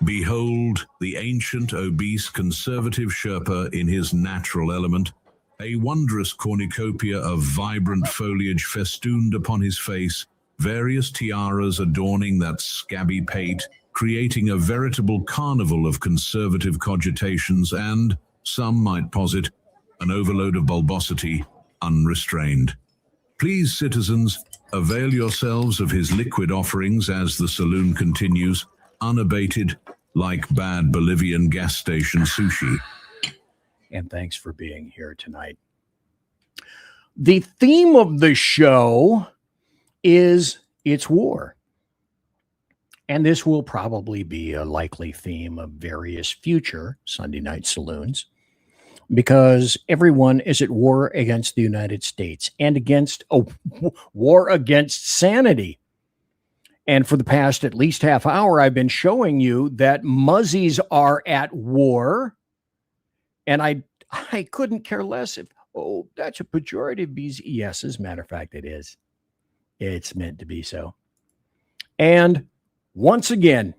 Behold the ancient, obese, conservative Sherpa in his natural element, a wondrous cornucopia of vibrant foliage festooned upon his face, various tiaras adorning that scabby pate, creating a veritable carnival of conservative cogitations and, some might posit, an overload of bulbosity, unrestrained. Please, citizens, avail yourselves of his liquid offerings as the saloon continues, unabated, like bad Bolivian gas station sushi. and thanks for being here tonight. The theme of the show is it's war. And this will probably be a likely theme of various future Sunday night saloons, because everyone is at war against the United States and against a war against sanity. And for the past at least half hour, I've been showing you that muzzies are at war. And I couldn't care less if, oh, that's a pejorative. Yes, as a matter of fact, it is. It's meant to be so. And once again,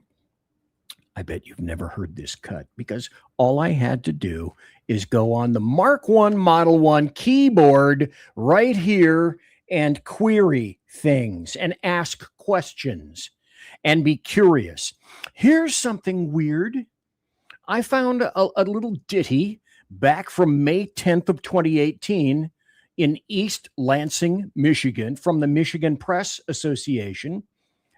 I bet you've never heard this cut, because all I had to do is go on the Mark I Model 1 keyboard right here and query things and ask questions and be curious. Here's something weird. I found a little ditty back from May 10th of 2018 in East Lansing, Michigan, from the Michigan Press Association,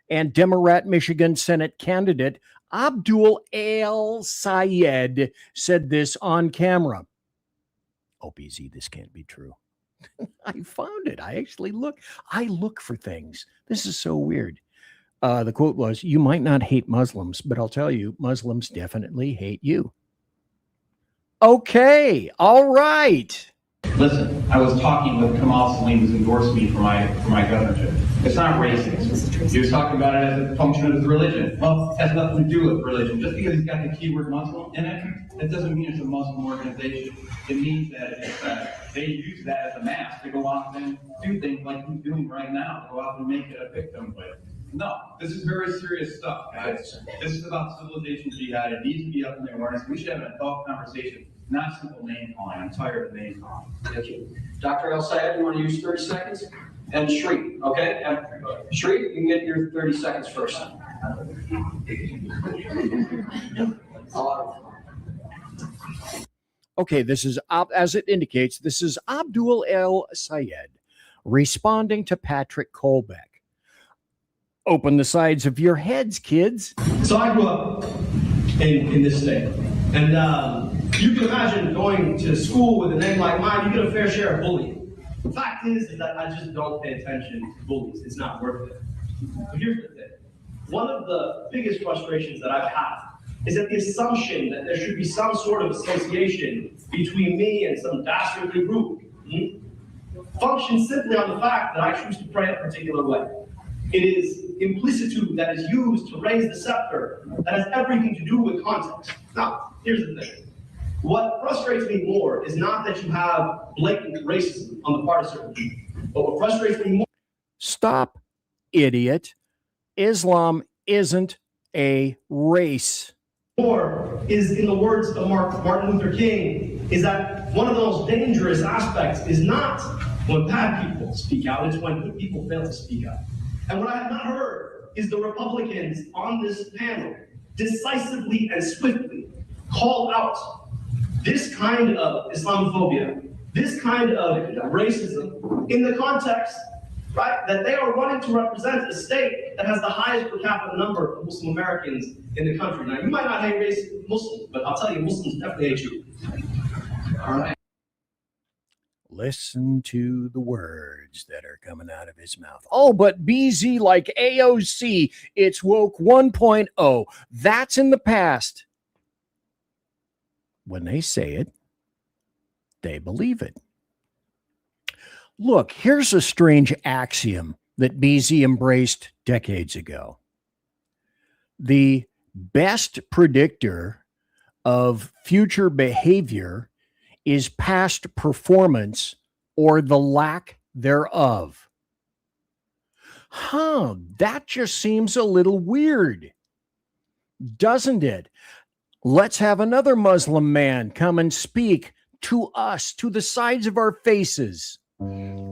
and Democrat Michigan Senate candidate Abdul El-Sayed said this on camera. Oh, BZ, this can't be true. I found it. I actually look for things. This is so weird. The quote was, "You might not hate Muslims, but I'll tell you, Muslims definitely hate you." Okay. All right. Listen, I was talking with Kamal Saloon, who's endorsed me for my governorship. It's not racist. He was talking about it as a function of his religion. Well, it has nothing to do with religion. Just because he's got the keyword Muslim in it, that doesn't mean it's a Muslim organization. It means that they use that as a mask to go out and do things like he's doing right now, go out and make it a victim with. No, this is very serious stuff, guys. This is about civilization jihad. It needs to be up in the awareness. We should have an adult conversation, not simple name calling. I'm tired of name calling. Thank you. Dr. El-Sayed, you want to use 30 seconds? And Shri, okay? And Shri, you can get your 30 seconds first. Okay, this is, as it indicates, this is Abdul El-Sayed responding to Patrick Colbeck. Open the sides of your heads, kids. So I grew up in this state. And you can imagine going to school with a name like mine, you get a fair share of bullying. The fact is that I just don't pay attention to bullies. It's not worth it. But here's the thing. One of the biggest frustrations that I've had is that the assumption that there should be some sort of association between me and some dastardly group functions simply on the fact that I choose to pray a particular way. It is implicitude that is used to raise the scepter that has everything to do with context. Now, here's the thing. What frustrates me more is not that you have blatant racism on the part of certain people, but what frustrates me more— Stop, idiot. Islam isn't a race. More is, in the words of Martin Luther King, is that one of the most dangerous aspects is not when bad people speak out, it's when good people fail to speak out. And what I have not heard is the Republicans on this panel decisively and swiftly call out this kind of Islamophobia, this kind of racism in the context, right, that they are running to represent a state that has the highest per capita number of Muslim Americans in the country. Now, you might not hate Muslims, but I'll tell you, Muslims definitely hate you. All right. Listen to the words that are coming out of his mouth. Oh, but BZ like AOC, it's woke 1.0. That's in the past. When they say it, they believe it. Look, here's a strange axiom that BZ embraced decades ago. The best predictor of future behavior is past performance or the lack thereof. That just seems a little weird, doesn't it? Let's have another Muslim man come and speak to us, to the sides of our faces. I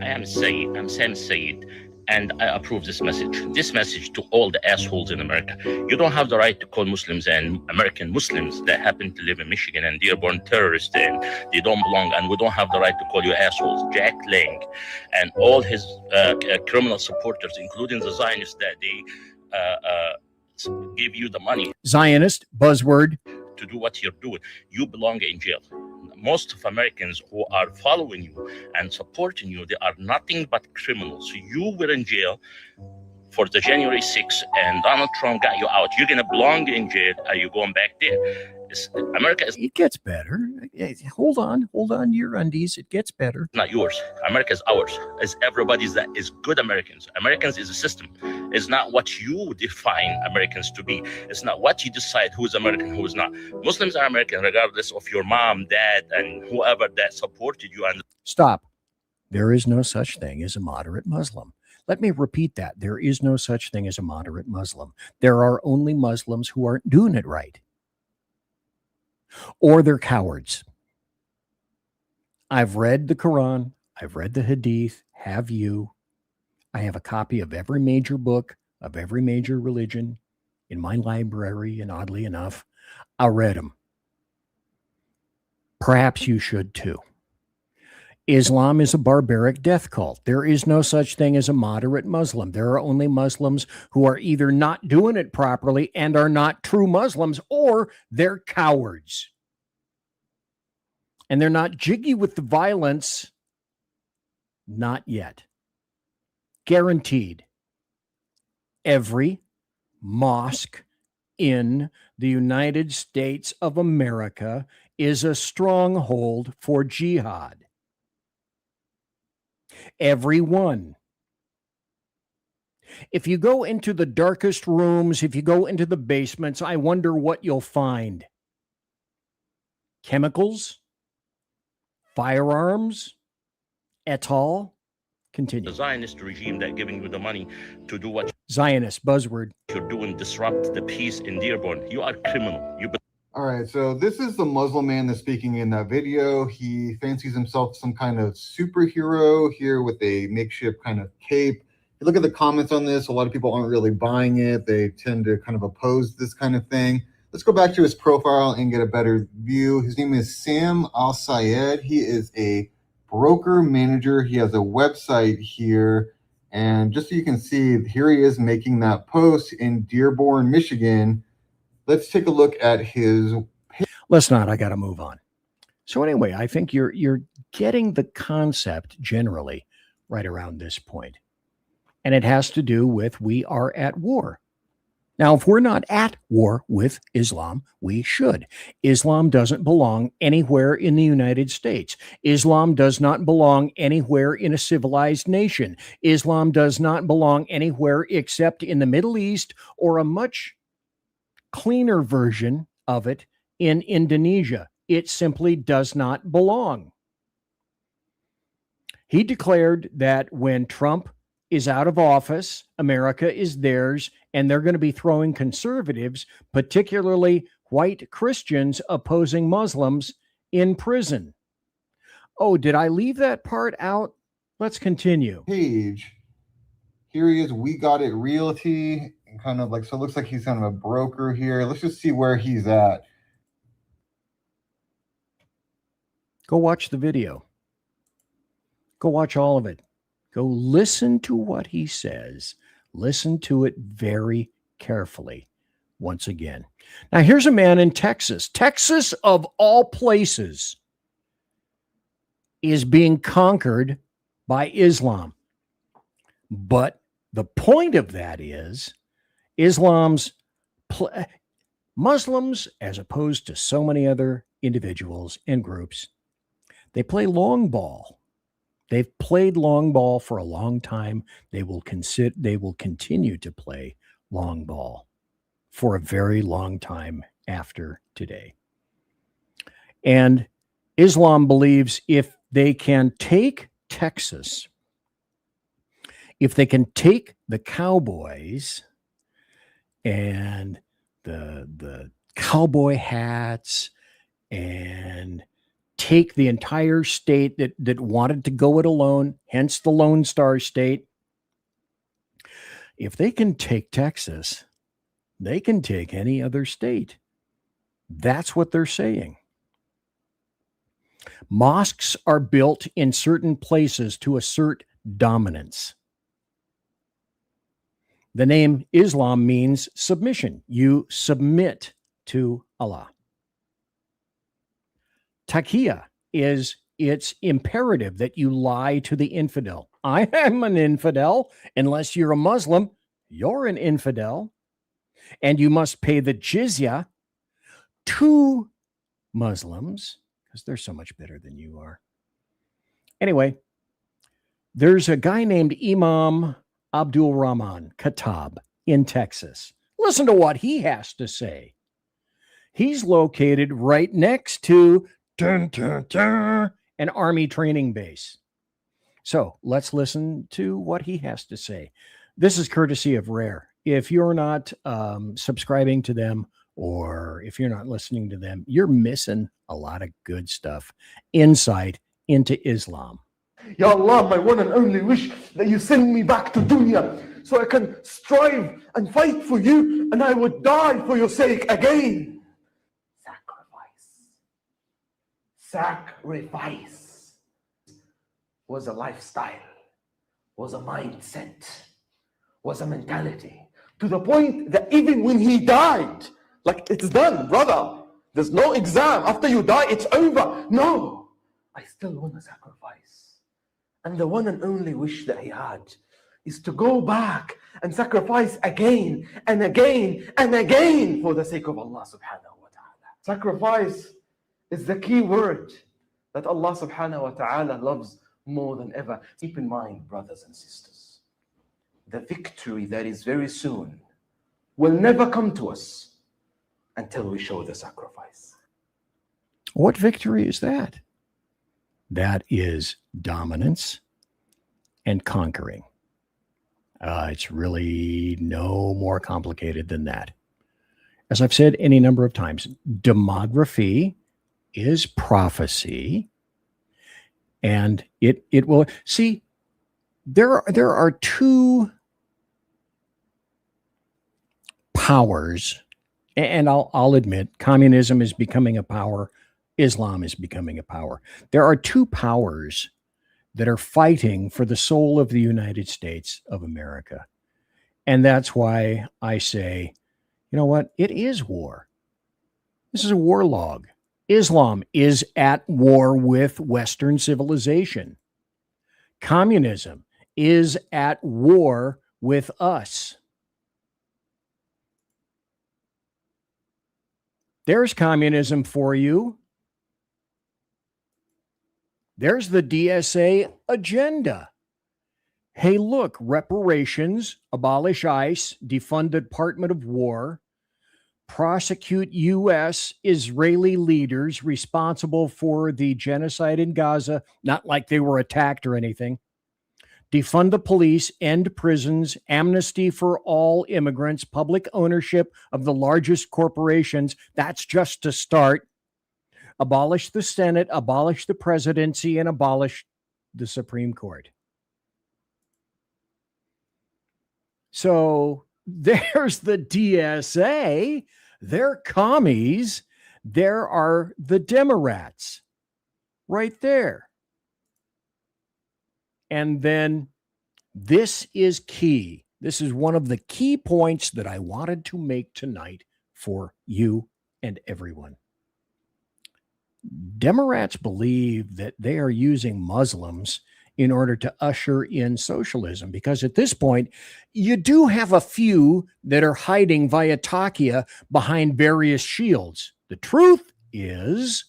am Sayyid. I'm Sam Sayyid, and I approve this message. This message to all the assholes in America. You don't have the right to call Muslims and American Muslims that happen to live in Michigan and Dearborn terrorists, and they don't belong, and we don't have the right to call you assholes. Jack Lang and all his criminal supporters, including the Zionists that they give you the money. Zionist, buzzword. To do what you're doing. You belong in jail. most of Americans who are following you and supporting you, they are nothing but criminals. You were in jail for the January 6th, and Donald Trump got you out. You're going to belong in jail. Are you going back there? America is It gets better. Hold on, your undies. It gets better. not yours. America is ours. It's everybody's. That is good Americans. Americans is a system. It's not what you define Americans to be. It's not what you decide who is American, who is not. Muslims are American regardless of your mom, dad, and whoever that supported you. And Stop. There is no such thing as a moderate Muslim. Let me repeat that. There is no such thing as a moderate Muslim. There are only Muslims who aren't doing it right. Or they're cowards. I've read the Quran. I've read the Hadith. Have you? I have a copy of every major book of every major religion in my library, and oddly enough, I read them. Perhaps you should too. Islam is a barbaric death cult. There is no such thing as a moderate Muslim. There are only Muslims who are either not doing it properly and are not true Muslims, or they're cowards. And they're not jiggy with the violence. Not yet. Guaranteed. Every mosque in the United States of America is a stronghold for jihad. Every one. If you go into the darkest rooms, if you go into the basements, I wonder what you'll find. Chemicals, firearms, et al. Continue. the Zionist regime that giving you the money to do what Zionist buzzword. you're doing, disrupt the peace in Dearborn. You are criminal. You. All right, so this is the Muslim man that's speaking in that video. He fancies himself some kind of superhero here with a makeshift kind of cape. If you look at the comments on this, a lot of people aren't really buying it. They tend to kind of oppose this kind of thing. Let's go back to his profile and get a better view. His name is Sam Al-Sayed. He is a broker manager. He has a website here. And just so you can see, here he is making that post in Dearborn, Michigan. Let's take a look at his page. Let's not. I got to move on. So anyway, I think you're getting the concept generally right around this point. And it has to do with we are at war. Now, if we're not at war with Islam, we should. Islam doesn't belong anywhere in the United States. Islam does not belong anywhere in a civilized nation. Islam does not belong anywhere except in the Middle East, or a much cleaner version of it in Indonesia. It simply does not belong. He declared that when Trump is out of office, America is theirs, and they're going to be throwing conservatives, particularly white Christians opposing Muslims, in prison. Oh, did I leave that part out? Let's continue. Page. Here he is. We Got It Realty. And kind of like, so it looks like he's kind of a broker here. Let's just see where he's at. Go watch the video. Go watch all of it. Go listen to what he says. Listen to it very carefully once again. Now, here's a man in Texas. Texas, of all places, is being conquered by Islam. But the point of that is Muslims, as opposed to so many other individuals and groups, they play long ball. They've played long ball for a long time. They will continue to play long ball for a very long time after today. And Islam believes if they can take Texas, if they can take the cowboys and the cowboy hats and take the entire state that wanted to go it alone, hence the Lone Star State. If they can take Texas, they can take any other state. That's what they're saying. Mosques are built in certain places to assert dominance. The name Islam means submission. You submit to Allah. Taqiyya is it's imperative that you lie to the infidel. I am an infidel. Unless you're a Muslim, you're an infidel. And you must pay the jizya to Muslims because they're so much better than you are. Anyway, there's a guy named Imam Abdul Rahman Khattab in Texas. Listen to what he has to say. He's located right next to an army training base. So let's listen to what he has to say. This is courtesy of Rare. If you're not subscribing to them or if you're not listening to them, you're missing a lot of good stuff. Insight into Islam. Ya Allah, my one and only wish that you send me back to dunya so I can strive and fight for you and I would die for your sake again. Sacrifice was a lifestyle, was a mindset, was a mentality, to the point that even when he died, like it's done, brother, there's no exam. After you die, it's over. No, I still want to sacrifice. And the one and only wish that he had is to go back and sacrifice again and again and again for the sake of Allah subhanahu wa ta'ala. Sacrifice is the key word that Allah subhanahu wa ta'ala loves more than ever. Keep in mind, brothers and sisters, the victory that is very soon will never come to us until we show the sacrifice. What victory is that? That is dominance and conquering. It's really no more complicated than that. As I've said any number of times, demography is prophecy, and it will see. There are two powers, and I'll admit, communism is becoming a power, Islam is becoming a power. There are two powers that are fighting for the soul of the United States of America, and that's why I say, you know what? It is war. This is a war log. Islam is at war with Western civilization. Communism is at war with us. There's communism for you. There's the DSA agenda. Hey, look, reparations, abolish ICE, defund Department of War, prosecute U.S. Israeli leaders responsible for the genocide in Gaza, not like they were attacked or anything. Defund the police, end prisons, amnesty for all immigrants, public ownership of the largest corporations. That's just to start. Abolish the Senate, abolish the presidency, and abolish the Supreme Court. So there's the DSA. They're commies. There are the Democrats right there. And then this is key. This is one of the key points that I wanted to make tonight for you and everyone. Democrats believe that they are using Muslims in order to usher in socialism, because at this point, you do have a few that are hiding via Takia behind various shields. The truth is,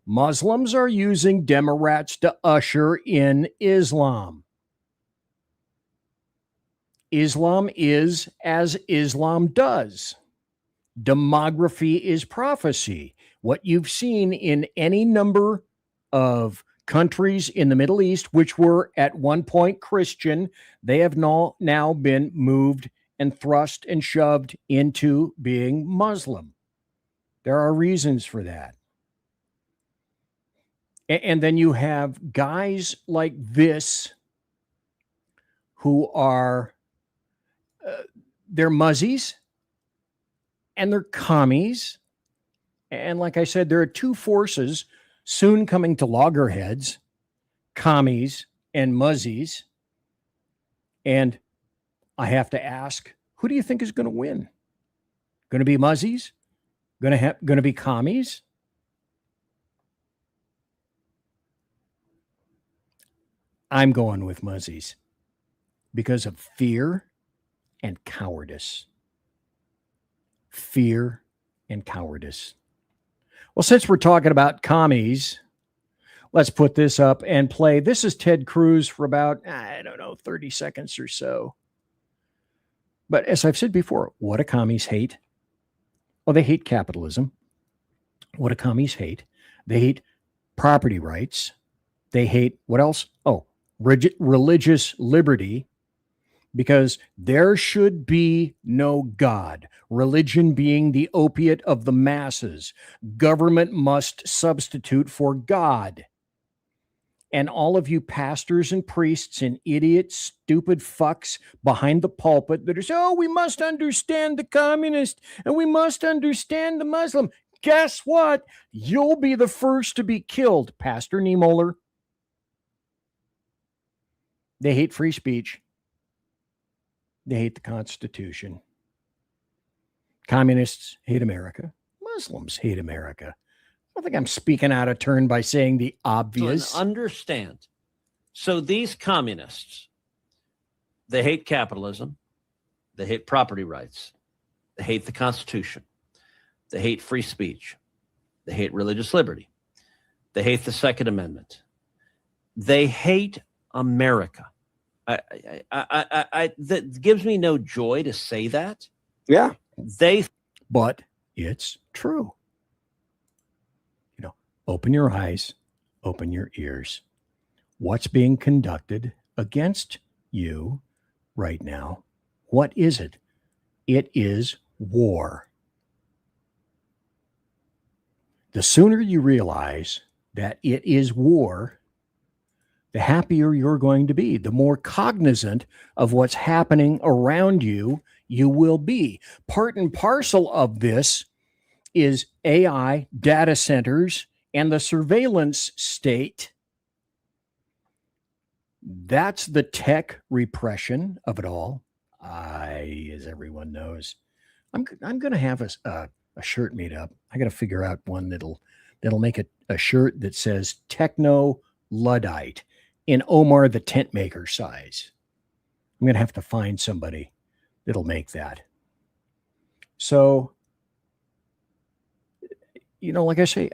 Muslims are using Democrats to usher in Islam. Islam is as Islam does. Demography is prophecy. What you've seen in any number of countries in the Middle East, which were at one point Christian, they have now been moved and thrust and shoved into being Muslim. There are reasons for that. And then you have guys like this who are, they're muzzies and they're commies. And like I said, there are two forces soon coming to loggerheads, commies and muzzies. And I have to ask, who do you think is going to win? Going to be muzzies? Going to be commies? I'm going with Muzzies because of fear and cowardice. Fear and cowardice. Well, since we're talking about commies, let's put this up and play. This is Ted Cruz for about, 30 seconds or so. But as I've said before, what do commies hate? Oh, they hate capitalism. What do commies hate? They hate property rights. They hate, what else? Oh, religious liberty, because there should be no God. Religion being the opiate of the masses. Government must substitute for God. And all of you pastors and priests and idiot, stupid fucks behind the pulpit that are saying, oh, we must understand the communist and we must understand the Muslim. Guess what? You'll be the first to be killed, Pastor Niemöller. They hate free speech. They hate the Constitution. Communists hate America. Muslims hate America. I don't think I'm speaking out of turn by saying the obvious. Understand. So these communists, they hate capitalism. They hate property rights. They hate the Constitution. They hate free speech. They hate religious liberty. They hate the Second Amendment. They hate America. That gives me no joy to say that. Yeah. But it's true. Open your eyes, open your ears. What's being conducted against you right now? What is it? It is war. The sooner you realize that it is war, the happier you're going to be. The more cognizant of what's happening around you, you will be. Part and parcel of this is AI, data centers, and the surveillance state. That's the tech repression of it all. As everyone knows, I'm going to have a shirt made up. I got to figure out one that'll make a shirt that says Techno Luddite in Omar the Tent Maker size. I'm going to have to find somebody that'll make that. So, like I say,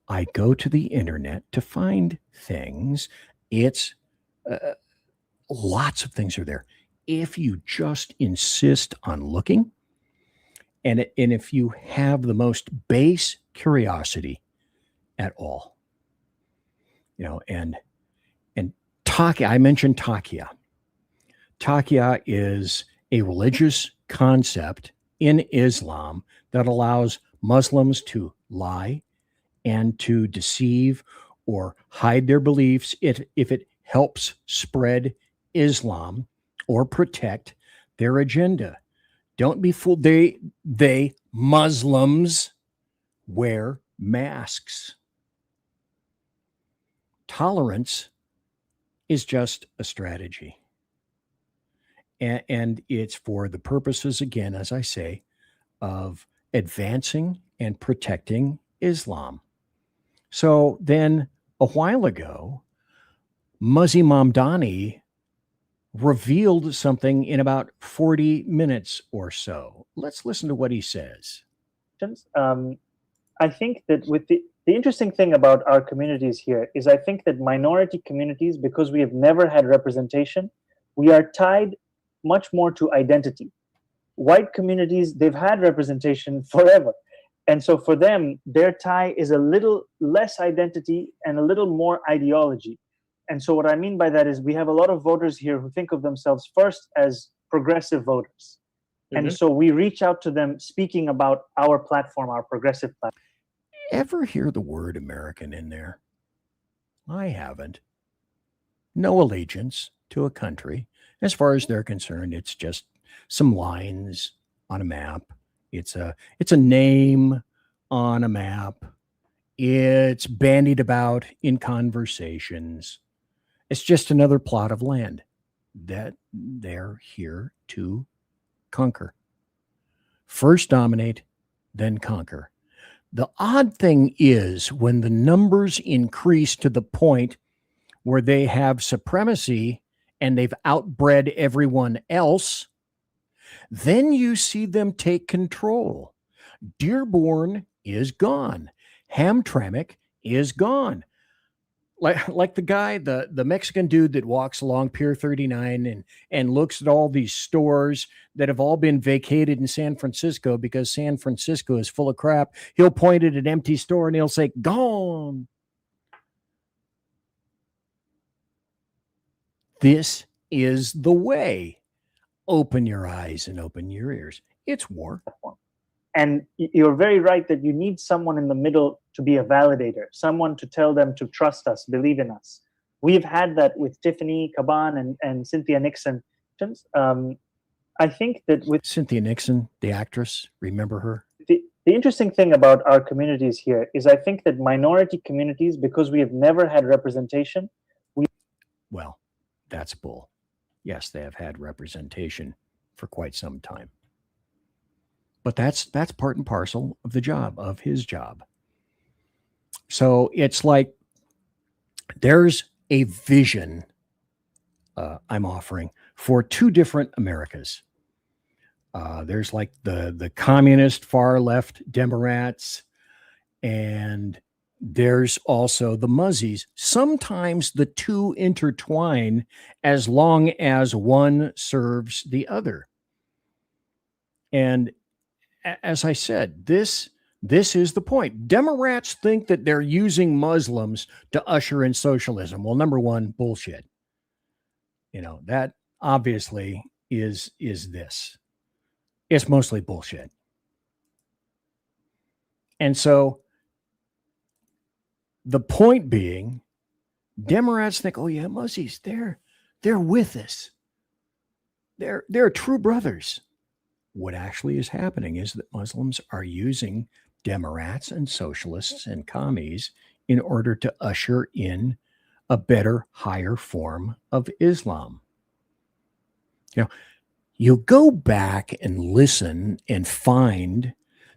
I go to the internet to find things. It's lots of things are there. If you just insist on looking, and if you have the most base curiosity at all, and Taqiyya, I mentioned Taqiyya. Taqiyya is a religious concept in Islam that allows Muslims to lie and to deceive or hide their beliefs if it helps spread Islam or protect their agenda. Don't be fooled. They Muslims wear masks. Tolerance is just a strategy. And it's for the purposes, again, as I say, of advancing and protecting Islam. So then a while ago, Muzzy Mamdani revealed something in about 40 minutes or so. Let's listen to what he says. I think that with the interesting thing about our communities here is I think that minority communities, because we have never had representation, we are tied much more to identity. White communities, they've had representation forever. And so for them, their tie is a little less identity and a little more ideology. And so what I mean by that is we have a lot of voters here who think of themselves first as progressive voters. And so we reach out to them speaking about our platform, our progressive platform. Ever hear the word American in there? I haven't. No allegiance to a country. As far as they're concerned, it's just some lines on a map. It's a name on a map. It's bandied about in conversations. It's just another plot of land that they're here to conquer. First dominate, then conquer. The odd thing is when the numbers increase to the point where they have supremacy and they've outbred everyone else, then you see them take control. Dearborn is gone. Hamtramck is gone. Like the guy, the Mexican dude that walks along Pier 39 and looks at all these stores that have all been vacated in San Francisco because San Francisco is full of crap. He'll point at an empty store and he'll say, gone. This is the way. Open your eyes and open your ears. It's war. And you're very right that you need someone in the middle to be a validator, someone to tell them to trust us, believe in us. We've had that with Tiffany Caban and Cynthia Nixon. I think that with Cynthia Nixon, the actress, remember her? The interesting thing about our communities here is I think that minority communities, because we have never had representation, well, that's bull. Yes, they have had representation for quite some time. But that's part and parcel of the job, of his job. So it's like there's a vision I'm offering for two different Americas. There's like the communist far left Democrats, and there's also the Muzzies. Sometimes the two intertwine as long as one serves the other. And as I said, this is the point. Democrats think that they're using Muslims to usher in socialism. Well, number one, bullshit. You know, that obviously is this. It's mostly bullshit. And so the point being, Democrats think, oh yeah, Muzzies, they're with us. They're true brothers. What actually is happening is that Muslims are using Democrats and socialists and commies in order to usher in a better, higher form of Islam. You know, you go back and listen and find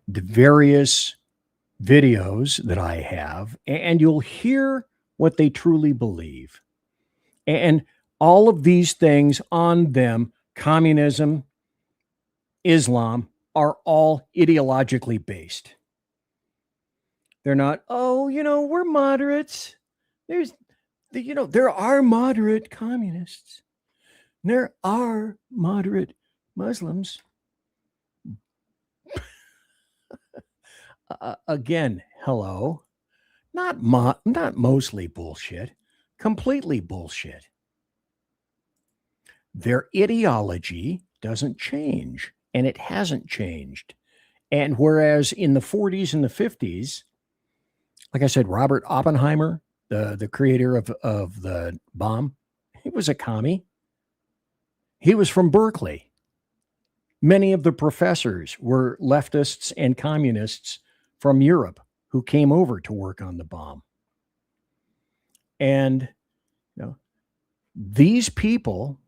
the various videos that I have, and you'll hear what they truly believe. And all of these things on them, communism, Islam, are all ideologically based. They're not, oh, you know, we're moderates. There are moderate communists. There are moderate Muslims. Again, hello. Not mostly bullshit, completely bullshit. Their ideology doesn't change. And it hasn't changed. And whereas in the 40s and the 50s, like I said, Robert Oppenheimer, the creator of the bomb, he was a commie. He was from Berkeley. Many of the professors were leftists and communists from Europe who came over to work on the bomb. And you know, these people,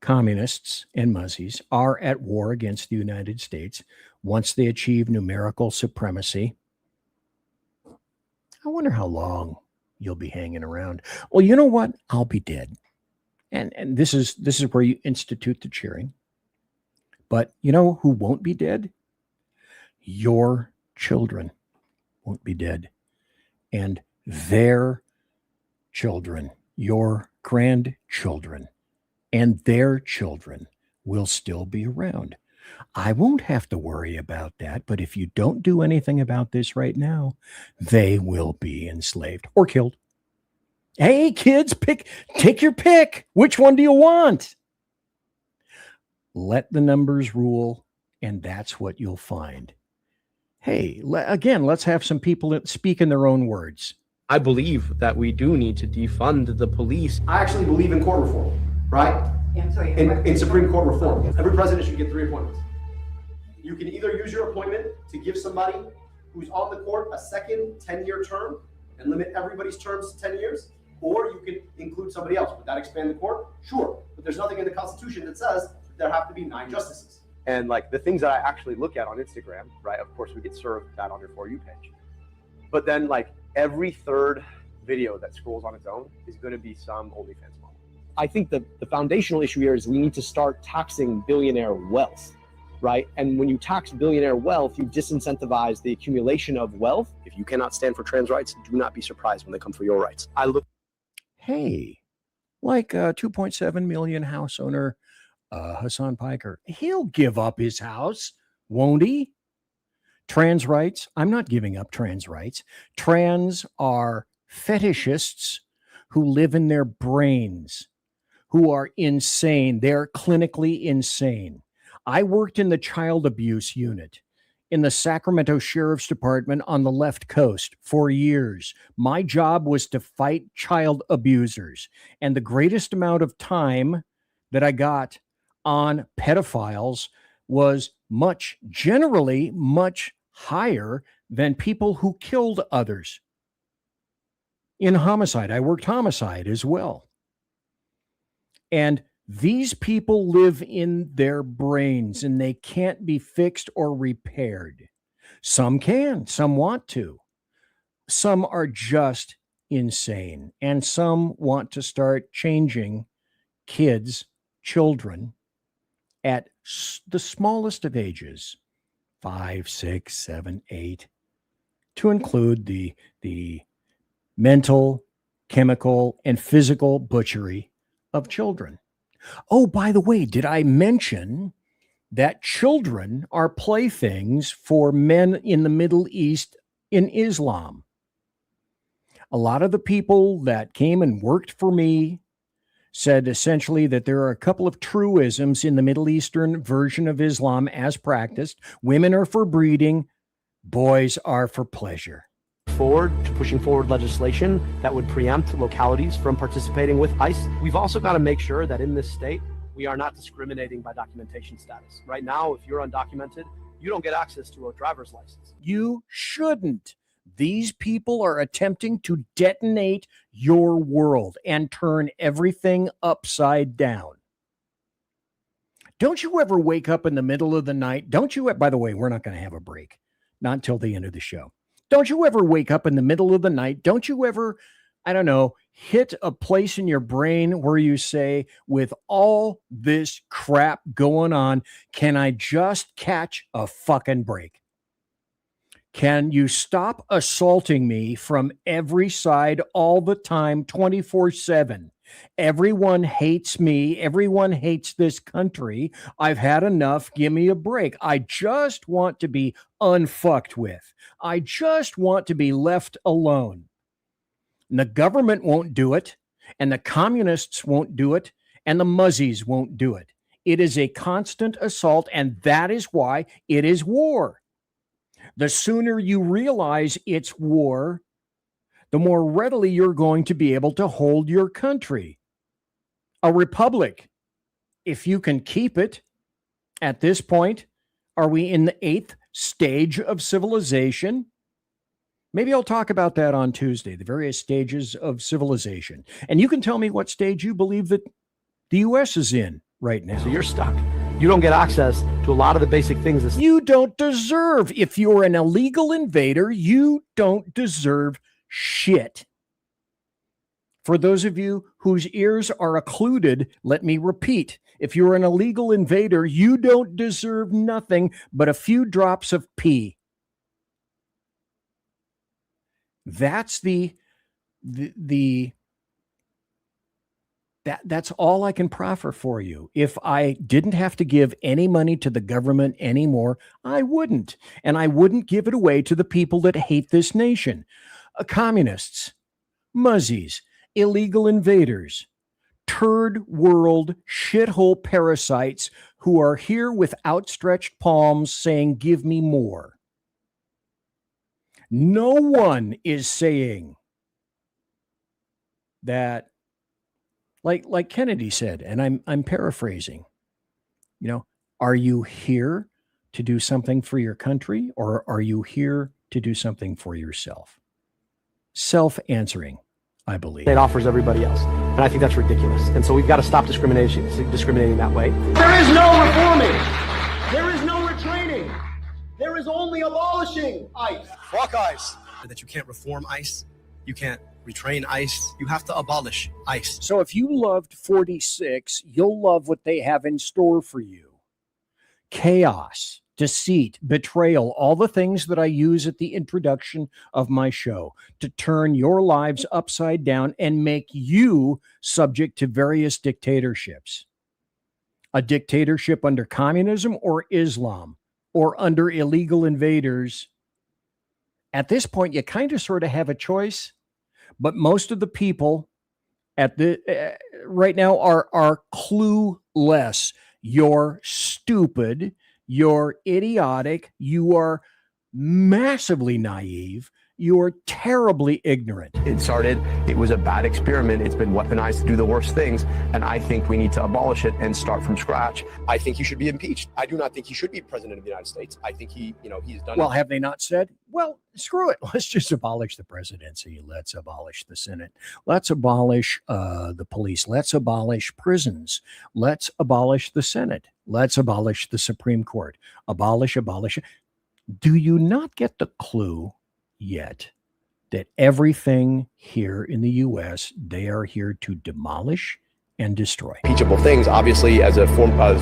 communists and Muzzies, are at war against the United States once they achieve numerical supremacy. I wonder how long you'll be hanging around. Well, you know what? I'll be dead. And this is where you institute the cheering. But you know who won't be dead? Your children won't be dead. And their children, your grandchildren, and their children will still be around. I won't have to worry about that, but if you don't do anything about this right now, they will be enslaved or killed. Hey, kids, take your pick. Which one do you want? Let the numbers rule, and that's what you'll find. Hey, again, let's have some people that speak in their own words. I believe that we do need to defund the police. I actually believe in court reform, right? Yeah, sorry. In Supreme Court reform. Every president should get 3 appointments. You can either use your appointment to give somebody who's on the court a second 10-year term and limit everybody's terms to 10 years, or you can include somebody else. Would that expand the court? Sure. But there's nothing in the Constitution that says that there have to be 9 justices. And like the things that I actually look at on Instagram, right? Of course, we get served that on your For You page. But then like every third video that scrolls on its own is going to be some OnlyFans model. I think the foundational issue here is we need to start taxing billionaire wealth, right? And when you tax billionaire wealth, you disincentivize the accumulation of wealth. If you cannot stand for trans rights, do not be surprised when they come for your rights. Hey, like 2.7 million house owner Hassan Piker, he'll give up his house, won't he? Trans rights, I'm not giving up trans rights. Trans are fetishists who live in their brains, who are insane. They're clinically insane. I worked in the child abuse unit in the Sacramento Sheriff's Department on the left coast for years. My job was to fight child abusers. And the greatest amount of time that I got on pedophiles was generally much higher than people who killed others. In homicide, I worked homicide as well. And these people live in their brains and they can't be fixed or repaired. Some can, some want to. Some are just insane. And some want to start changing children at the smallest of ages, 5, 6, 7, 8, to include the mental, chemical, and physical butchery of children. Oh, by the way, did I mention that children are playthings for men in the Middle East in Islam? A lot of the people that came and worked for me said essentially that there are a couple of truisms in the Middle Eastern version of Islam as practiced. Women are for breeding, boys are for pleasure. Forward to pushing forward legislation that would preempt localities from participating with ICE. We've also got to make sure that in this state, we are not discriminating by documentation status. Right now, if you're undocumented, you don't get access to a driver's license. You shouldn't. These people are attempting to detonate your world and turn everything upside down. Don't you ever wake up in the middle of the night? By the way, we're not going to have a break, not until the end of the show. Don't you ever wake up in the middle of the night? Don't you ever, hit a place in your brain where you say, with all this crap going on, can I just catch a fucking break? Can you stop assaulting me from every side all the time, 24/7? Everyone hates me. Everyone hates this country. I've had enough. Give me a break. I just want to be unfucked with. I just want to be left alone. And the government won't do it, and the communists won't do it, and the muzzies won't do it. It is a constant assault, and that is why it is war. The sooner you realize it's war, the more readily you're going to be able to hold your country. A republic, if you can keep it. At this point, are we in the 8th stage of civilization? Maybe I'll talk about that on Tuesday, the various stages of civilization. And you can tell me what stage you believe that the U.S. is in right now. So you're stuck. You don't get access to a lot of the basic things. You don't deserve. If you're an illegal invader, you don't deserve shit. For those of you whose ears are occluded, let me repeat. If you're an illegal invader, you don't deserve nothing but a few drops of pee. That's that's all I can proffer for you. If I didn't have to give any money to the government anymore, I wouldn't. And I wouldn't give it away to the people that hate this nation. Communists, muzzies, illegal invaders, third world shithole parasites who are here with outstretched palms saying, give me more. No one is saying that, like Kennedy said, and I'm paraphrasing, are you here to do something for your country, or are you here to do something for yourself? Self-answering, I believe. It offers everybody else. And I think that's ridiculous. And so we've got to stop discriminating that way. There is no reforming. There is no retraining. There is only abolishing ICE. Fuck ICE. That you can't reform ICE. You can't retrain ICE. You have to abolish ICE. So if you loved 46, you'll love what they have in store for you. Chaos, deceit, betrayal, all the things that I use at the introduction of my show to turn your lives upside down and make you subject to various dictatorships. A dictatorship under communism or Islam or under illegal invaders. At this point, you kind of sort of have a choice, but most of the people at the right now are clueless. You're stupid. You're idiotic. You are massively naive. You're terribly ignorant. It started, it was a bad experiment. It's been weaponized to do the worst things. And I think we need to abolish it and start from scratch. I think he should be impeached. I do not think he should be president of the United States. I think he's done. Well, have they not said, well, screw it. Let's just abolish the presidency. Let's abolish the Senate. Let's abolish the police. Let's abolish prisons. Let's abolish the Senate. Let's abolish the Supreme Court. Abolish. Do you not get the clue yet that everything here in the U.S., they are here to demolish and destroy? Impeachable things, obviously, as a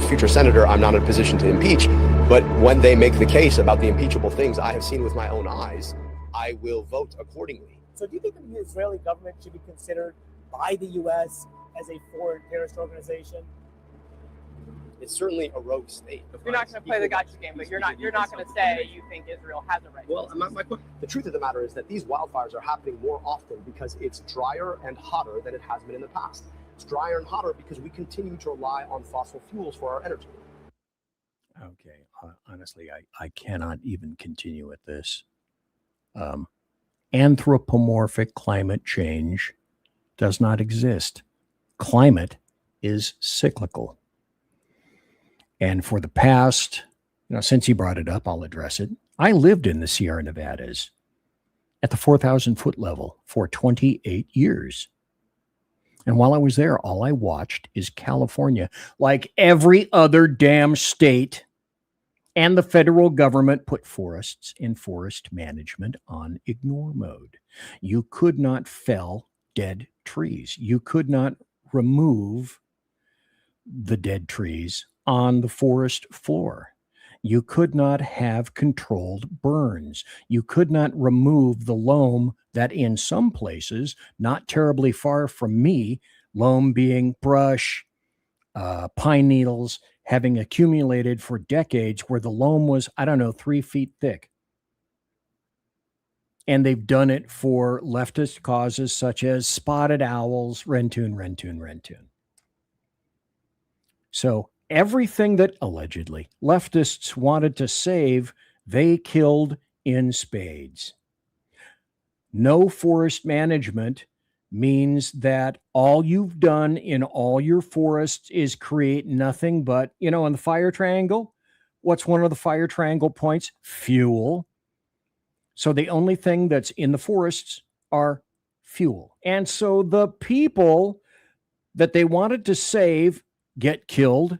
future senator, I'm not in a position to impeach, but when they make the case about the impeachable things I have seen with my own eyes, I will vote accordingly. So do you think the Israeli government should be considered by the U.S. as a foreign terrorist organization? It's certainly a rogue state. You're not going to play the gotcha game, but you're not going to say you think Israel has a right. Well, the truth of the matter is that these wildfires are happening more often because it's drier and hotter than it has been in the past. It's drier and hotter because we continue to rely on fossil fuels for our energy. Okay, honestly, I cannot even continue with this. Anthropomorphic climate change does not exist. Climate is cyclical. And for the past, since he brought it up, I'll address it. I lived in the Sierra Nevadas at the 4,000 foot level for 28 years. And while I was there, all I watched is California, like every other damn state, and the federal government put forests and forest management on ignore mode. You could not fell dead trees. You could not remove the dead trees on the forest floor. You could not have controlled burns. You could not remove the loam that in some places, not terribly far from me, loam being brush, pine needles, having accumulated for decades where the loam was, 3 feet thick. And they've done it for leftist causes such as spotted owls, Rentun. So everything that allegedly leftists wanted to save, they killed in spades. No forest management means that all you've done in all your forests is create nothing but, in the fire triangle, what's one of the fire triangle points? Fuel. So the only thing that's in the forests are fuel. And so the people that they wanted to save get killed.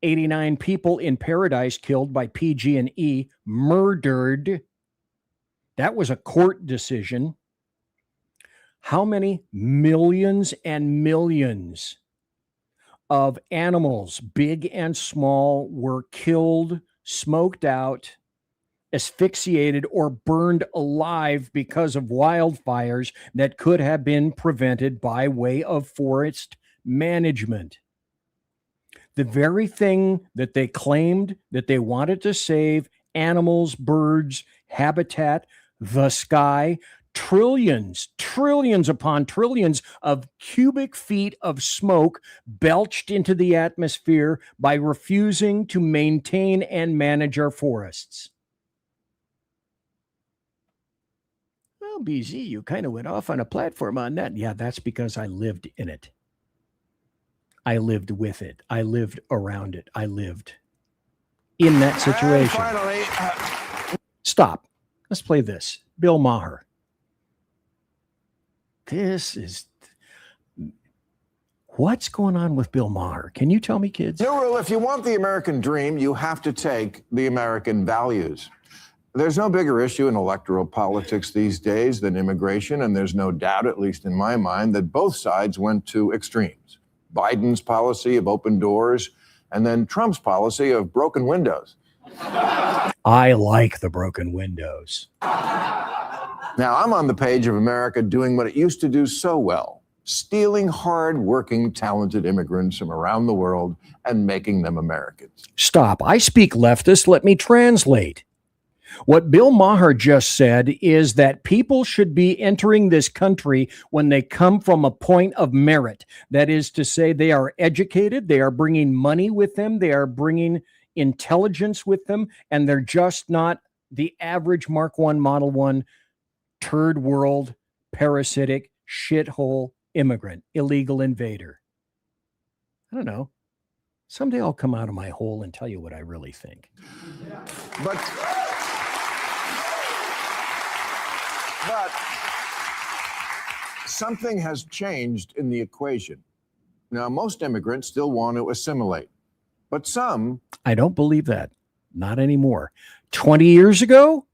89 people in Paradise killed by PG&E, murdered. That was a court decision. How many millions and millions of animals, big and small, were killed, smoked out, asphyxiated, or burned alive because of wildfires that could have been prevented by way of forest management? The very thing that they claimed that they wanted to save, animals, birds, habitat, the sky, trillions upon trillions of cubic feet of smoke belched into the atmosphere by refusing to maintain and manage our forests. Well, BZ, you kind of went off on a platform on that. Yeah, that's because I lived in it. I lived with it. I lived around it. I lived in that situation. Finally, Stop. Let's play this. Bill Maher. What's going on with Bill Maher? Can you tell me, kids? Nuru, if you want the American dream, you have to take the American values. There's no bigger issue in electoral politics these days than immigration, and there's no doubt, at least in my mind, that both sides went to extremes. Biden's policy of open doors, and then Trump's policy of broken windows. I like the broken windows. Now, I'm on the page of America doing what it used to do so well, stealing hard-working, talented immigrants from around the world and making them Americans. Stop. I speak leftist. Let me translate. What Bill Maher just said is that people should be entering this country when they come from a point of merit. That is to say, they are educated, they are bringing money with them, they are bringing intelligence with them, and they're just not the average Mark I, Model I, third world, parasitic, shithole immigrant, illegal invader. I don't know. Someday I'll come out of my hole and tell you what I really think. But something has changed in the equation. Now, most immigrants still want to assimilate, but some... I don't believe that. Not anymore. 20 years ago,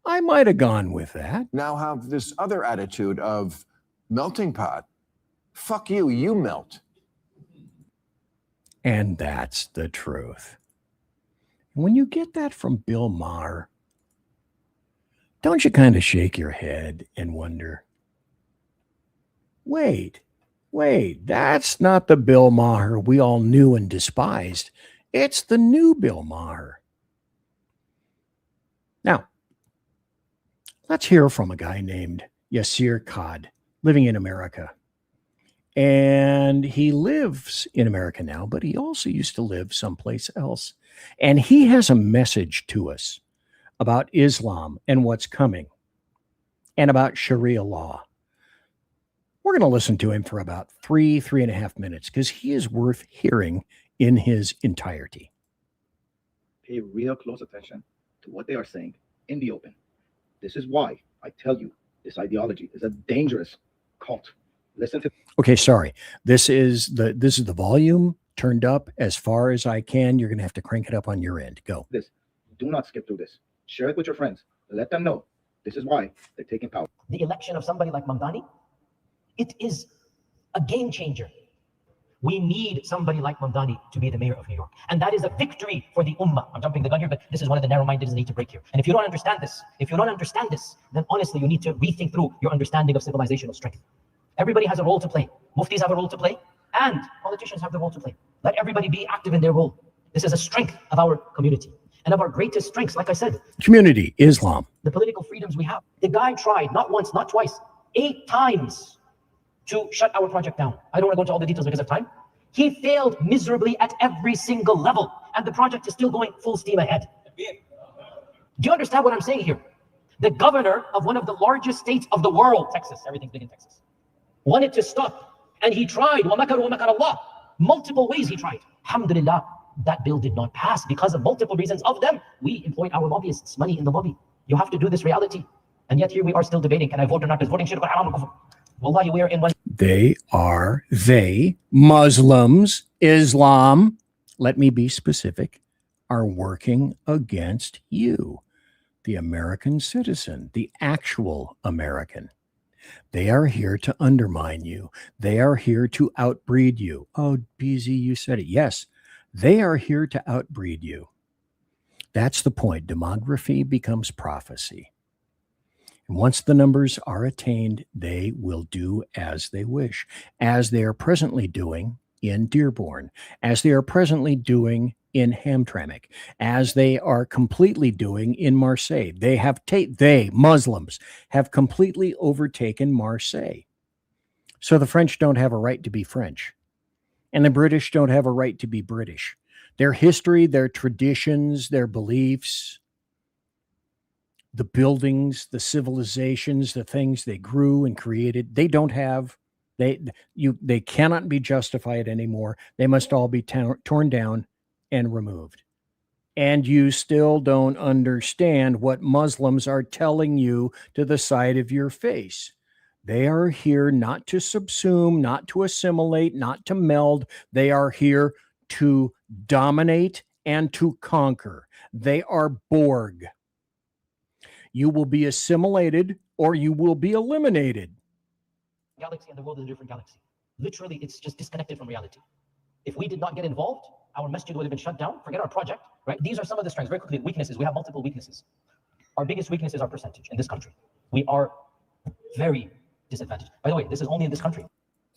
I might have gone with that. Now have this other attitude of melting pot. Fuck you, you melt. And that's the truth. When you get that from Bill Maher, don't you kind of shake your head and wonder, wait, that's not the Bill Maher we all knew and despised. It's the new Bill Maher. Now, let's hear from a guy named Yasir Qad, living in America. And he lives in America now, but he also used to live someplace else. And he has a message to us about Islam and what's coming, and about Sharia law. We're going to listen to him for about 3.5 minutes, because he is worth hearing in his entirety. Pay real close attention to what they are saying in the open. This is why I tell you this ideology is a dangerous cult. Listen to. Okay, sorry. This is the volume turned up as far as I can. You're going to have to crank it up on your end. Go. This. Do not skip through this. Share it with your friends. Let them know. This is why they're taking power. The election of somebody like Mamdani, it is a game changer. We need somebody like Mamdani to be the mayor of New York. And that is a victory for the ummah. I'm jumping the gun here, but this is one of the narrow-minded that need to break here. And if you don't understand this, then honestly, you need to rethink through your understanding of civilizational strength. Everybody has a role to play. Muftis have a role to play, and politicians have the role to play. Let everybody be active in their role. This is a strength of our community. And of our greatest strengths, like I said, community, Islam, the political freedoms we have. The guy tried not once, not twice, 8 times to shut our project down. I don't want to go into all the details because of time. He failed miserably at every single level, and the project is still going full steam ahead. Do you understand what I'm saying here? The governor of one of the largest states of the world, Texas, everything's big in Texas, wanted to stop, and he tried. Allah. Multiple ways he tried. Alhamdulillah, that bill did not pass because of multiple reasons. Of them, we employed our lobbyists, money in the lobby. You have to do this reality. And yet here we are still debating, can I vote or not? Is voting shirk or haram or kufr? Wallahi, we are in one. They, Muslims, Islam, let me be specific, are working against you, the American citizen, the actual American. They are here to undermine you. They are here to outbreed you. Oh, BZ, you said it. Yes, they are here to outbreed you. That's the point. Demography becomes prophecy. And once the numbers are attained, they will do as they wish, as they are presently doing in Dearborn, as they are presently doing in Hamtramck, as they are completely doing in Marseille. They, Muslims, have completely overtaken Marseille. So the French don't have a right to be French, and the British don't have a right to be British. Their history, their traditions, their beliefs, the buildings, the civilizations, the things they grew and created, they don't have, they cannot be justified anymore. They must all be torn down and removed. And you still don't understand what Muslims are telling you to the side of your face. They are here not to subsume, not to assimilate, not to meld. They are here to dominate and to conquer. They are Borg. You will be assimilated or you will be eliminated. Galaxy and the world is a different galaxy. Literally, it's just disconnected from reality. If we did not get involved, our masjid would have been shut down. Forget our project, right? These are some of the strengths. Very quickly, weaknesses. We have multiple weaknesses. Our biggest weakness is our percentage in this country. We are very disadvantaged. By the way, this is only in this country.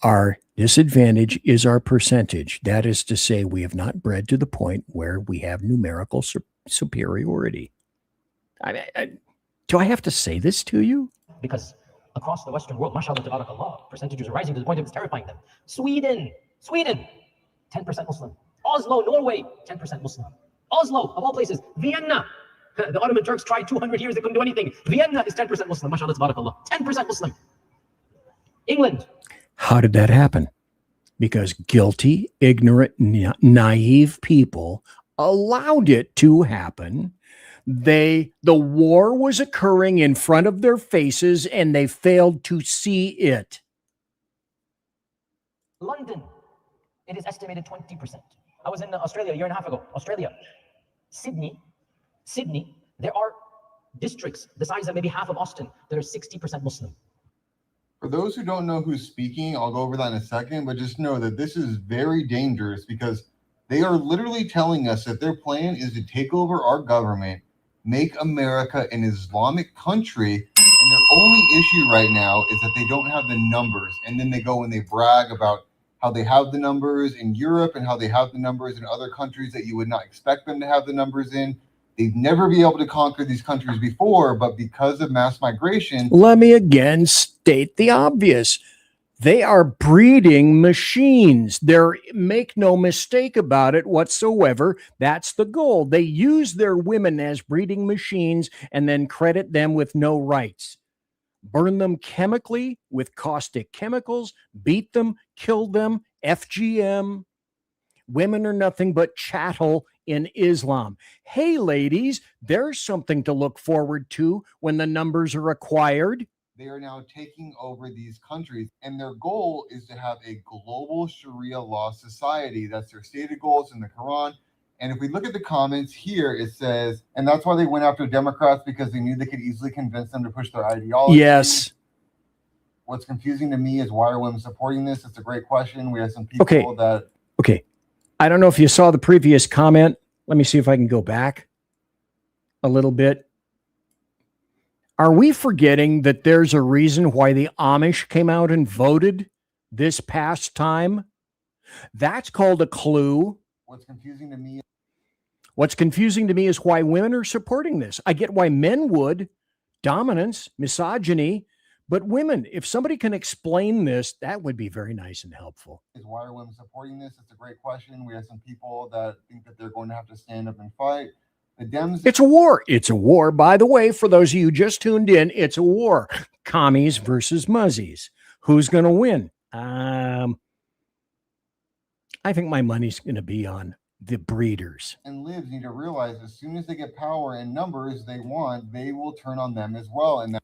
Our disadvantage is our percentage. That is to say, we have not bred to the point where we have numerical superiority. Do I have to say this to you? Because across the Western world, mashallah, tabarakallah, percentages are rising to the point of it's terrifying them. Sweden, 10% Muslim. Oslo, Norway, 10% Muslim. Oslo, of all places, Vienna. The Ottoman Turks tried 200 years, they couldn't do anything. Vienna is 10% Muslim, mashallah, tabarakallah. 10% Muslim. England. How did that happen? Because guilty, ignorant, naive people allowed it to happen. The war was occurring in front of their faces and they failed to see it. London, it is estimated 20%. I was in Australia a year and a half ago. Australia. Sydney, there are districts the size of maybe half of Austin that are 60% Muslim. For those who don't know who's speaking, I'll go over that in a second, but just know that this is very dangerous because they are literally telling us that their plan is to take over our government, make America an Islamic country, and their only issue right now is that they don't have the numbers. And then they go and they brag about how they have the numbers in Europe and how they have the numbers in other countries that you would not expect them to have the numbers in. They've never been able to conquer these countries before, but because of mass migration. Let me again state the obvious. They are breeding machines. Make no mistake about it whatsoever. That's the goal. They use their women as breeding machines and then credit them with no rights. Burn them chemically with caustic chemicals, beat them, kill them, FGM. Women are nothing but chattel in Islam. Hey, ladies, there's something to look forward to when the numbers are acquired. They are now taking over these countries, and their goal is to have a global Sharia law society. That's their stated goals in the Quran. And if we look at the comments here, it says, and that's why they went after Democrats, because they knew they could easily convince them to push their ideology. Yes. What's confusing to me is why are women supporting this? It's a great question. We have some people that... Okay. I don't know if you saw the previous comment. Let me see if I can go back a little bit. Are we forgetting that there's a reason why the Amish came out and voted this past time? That's called a clue. What's confusing to me is why women are supporting this. I get why men would. Dominance, misogyny. But women, if somebody can explain this, that would be very nice and helpful. Why are women supporting this? It's a great question. We have some people that think that they're going to have to stand up and fight. The Dems. It's a war. It's a war. By the way, for those of you who just tuned in, it's a war. Commies versus muzzies. Who's going to win? I think my money's going to be on the breeders. And libs need to realize as soon as they get power and numbers they want, they will turn on them as well. And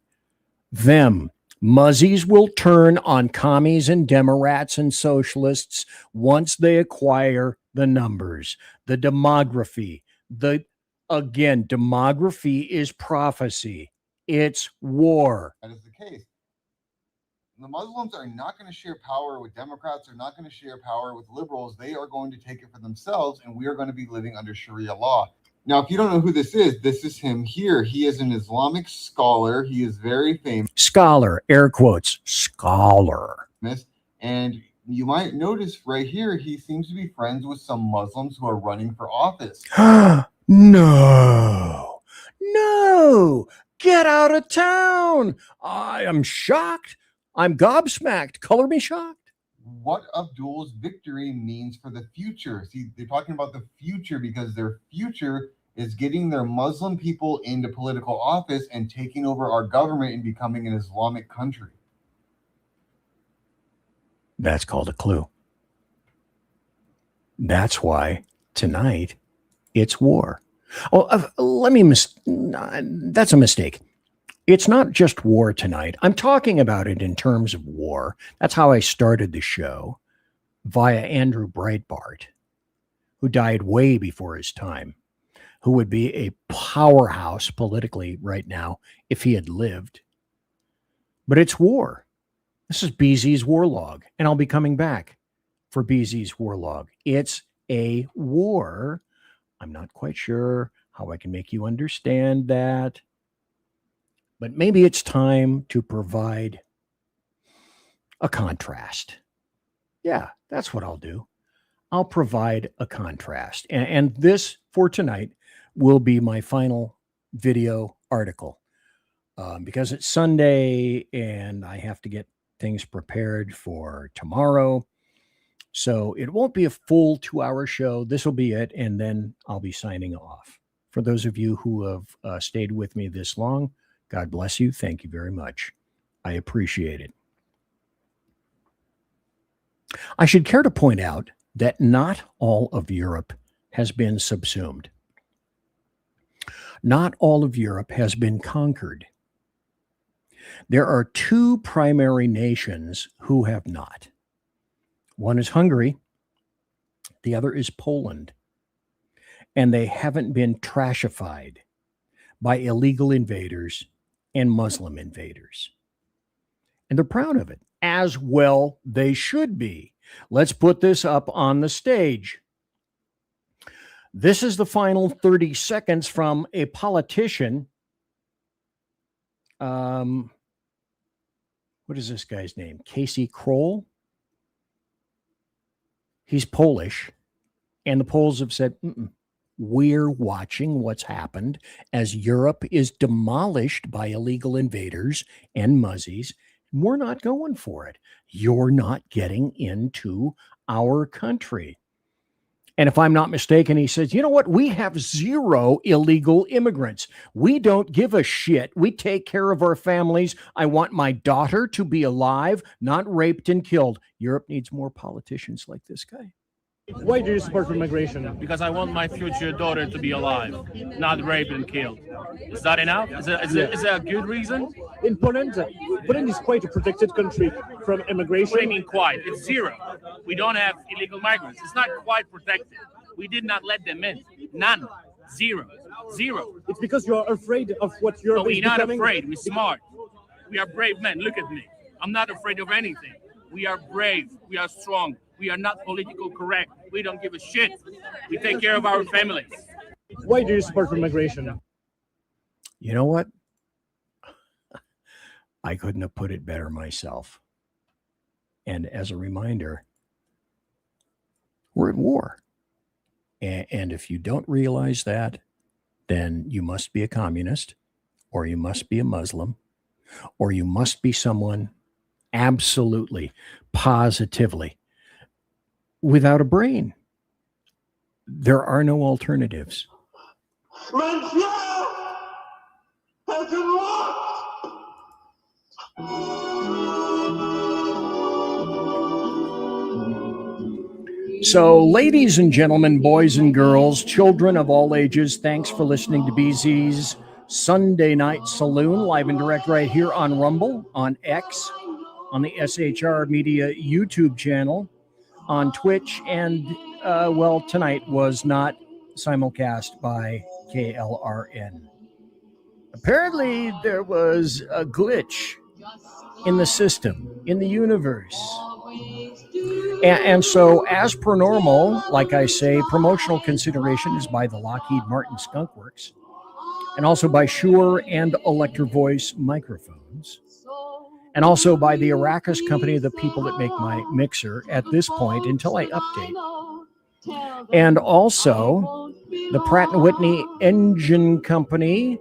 them. Muzzies will turn on commies and Democrats and socialists once they acquire the numbers, the demography. Demography is prophecy. It's war. That is the case. The Muslims are not going to share power with Democrats. They're not going to share power with liberals. They are going to take it for themselves, and we are going to be living under Sharia law. Now, if you don't know who this is him here. He is an Islamic scholar. He is very famous. Scholar, air quotes, scholar. And you might notice right here, he seems to be friends with some Muslims who are running for office. No, get out of town. I am shocked. I'm gobsmacked. Color me shocked. What Abdul's victory means for the future. See, they're talking about the future because their future is getting their Muslim people into political office and taking over our government and becoming an Islamic country. That's called a clue. That's why tonight it's war. Oh, that's a mistake. It's not just war tonight. I'm talking about it in terms of war. That's how I started the show via Andrew Breitbart, who died way before his time. who would be a powerhouse politically right now if he had lived. But it's war. This is BZ's war log, and I'll be coming back for BZ's war log. It's a war. I'm not quite sure how I can make you understand that, but maybe it's time to provide a contrast. Yeah, that's what I'll do. I'll provide a contrast. And this, for tonight, will be my final video article. Because it's Sunday and I have to get things prepared for tomorrow. So it won't be a full 2-hour show. This will be it, and then I'll be signing off. For those of you who have stayed with me this long, God bless you. Thank you very much. I appreciate it. I should care to point out that not all of Europe has been subsumed. Not all of Europe has been conquered. There are two primary nations who have not. One is Hungary. The other is Poland. And they haven't been trashified by illegal invaders and Muslim invaders. And they're proud of it, as well they should be. Let's put this up on the stage. This is the final 30 seconds from a politician. What is this guy's name? Casey Kroll. He's Polish. And the Poles have said, we're watching what's happened as Europe is demolished by illegal invaders and muzzies. We're not going for it. You're not getting into our country. And if I'm not mistaken, he says, you know what? We have 0 illegal immigrants. We don't give a shit. We take care of our families. I want my daughter to be alive, not raped and killed. Europe needs more politicians like this guy. Why do you support immigration? Because I want my future daughter to be alive, not raped and killed. Is that enough? Is that a good reason? In Poland is quite a protected country from immigration. What do you mean quite? It's 0. We don't have illegal migrants. It's not quite protected. We did not let them in. None. 0. It's because you're afraid of what you're becoming. We're not afraid. We're smart. We are brave men. Look at me. I'm not afraid of anything. We are brave. We are strong. We are not political correct. We don't give a shit. We take care of our families. Why do you support immigration? You know what? I couldn't have put it better myself. And as a reminder, we're at war. And if you don't realize that, then you must be a communist, or you must be a Muslim, or you must be someone absolutely, positively without a brain. There are no alternatives. So, ladies and gentlemen, boys and girls, children of all ages, thanks for listening to BZ's Sunday Night Saloon, live and direct right here on Rumble, on X, on the SHR Media YouTube channel, on Twitch, and, well, tonight was not simulcast by KLRN. Apparently, there was a glitch in the system, in the universe. And so, as per normal, like I say, promotional consideration is by the Lockheed Martin Skunk Works, and also by Shure and Electro Voice microphones, and also by the Arrakis company, the people that make my mixer at this point until I update. And also the Pratt & Whitney Engine Company,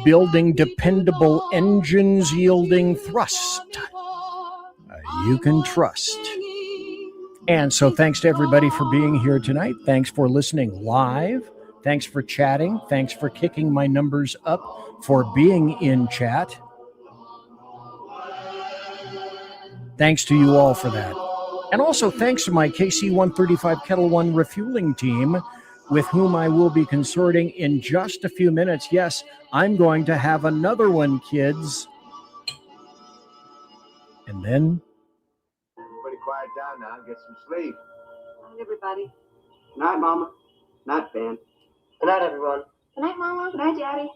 building dependable engines yielding thrust you can trust. And so thanks to everybody for being here tonight. Thanks for listening live. Thanks for chatting. Thanks for kicking my numbers up, for being in chat. Thanks to you all for that. And also thanks to my KC-135 Kettle One refueling team, with whom I will be consorting in just a few minutes. Yes, I'm going to have another one, kids. And then... Everybody quiet down now and get some sleep. Night, everybody. Night, Mama. Night, Ben. Good night, everyone. Good night, Mama. Good night, Daddy.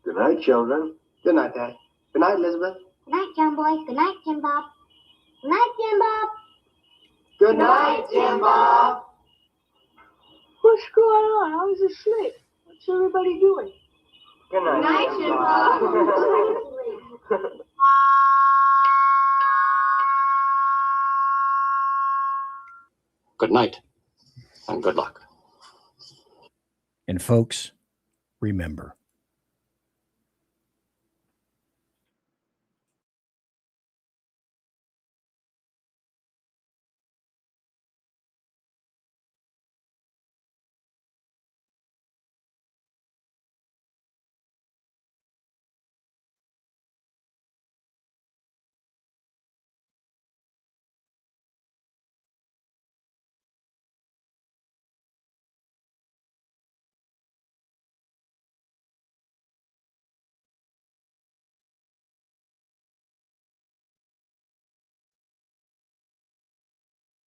Good night, children. Good night, Dad. Good night, Elizabeth. Good night, John Boy. Good night, Jim Bob. Good night, Jim Bob. Good night, Jim Bob. What's going on? I was asleep. What's everybody doing? Good night, Good night, Jim Bob. Good night, and good luck. And folks, remember,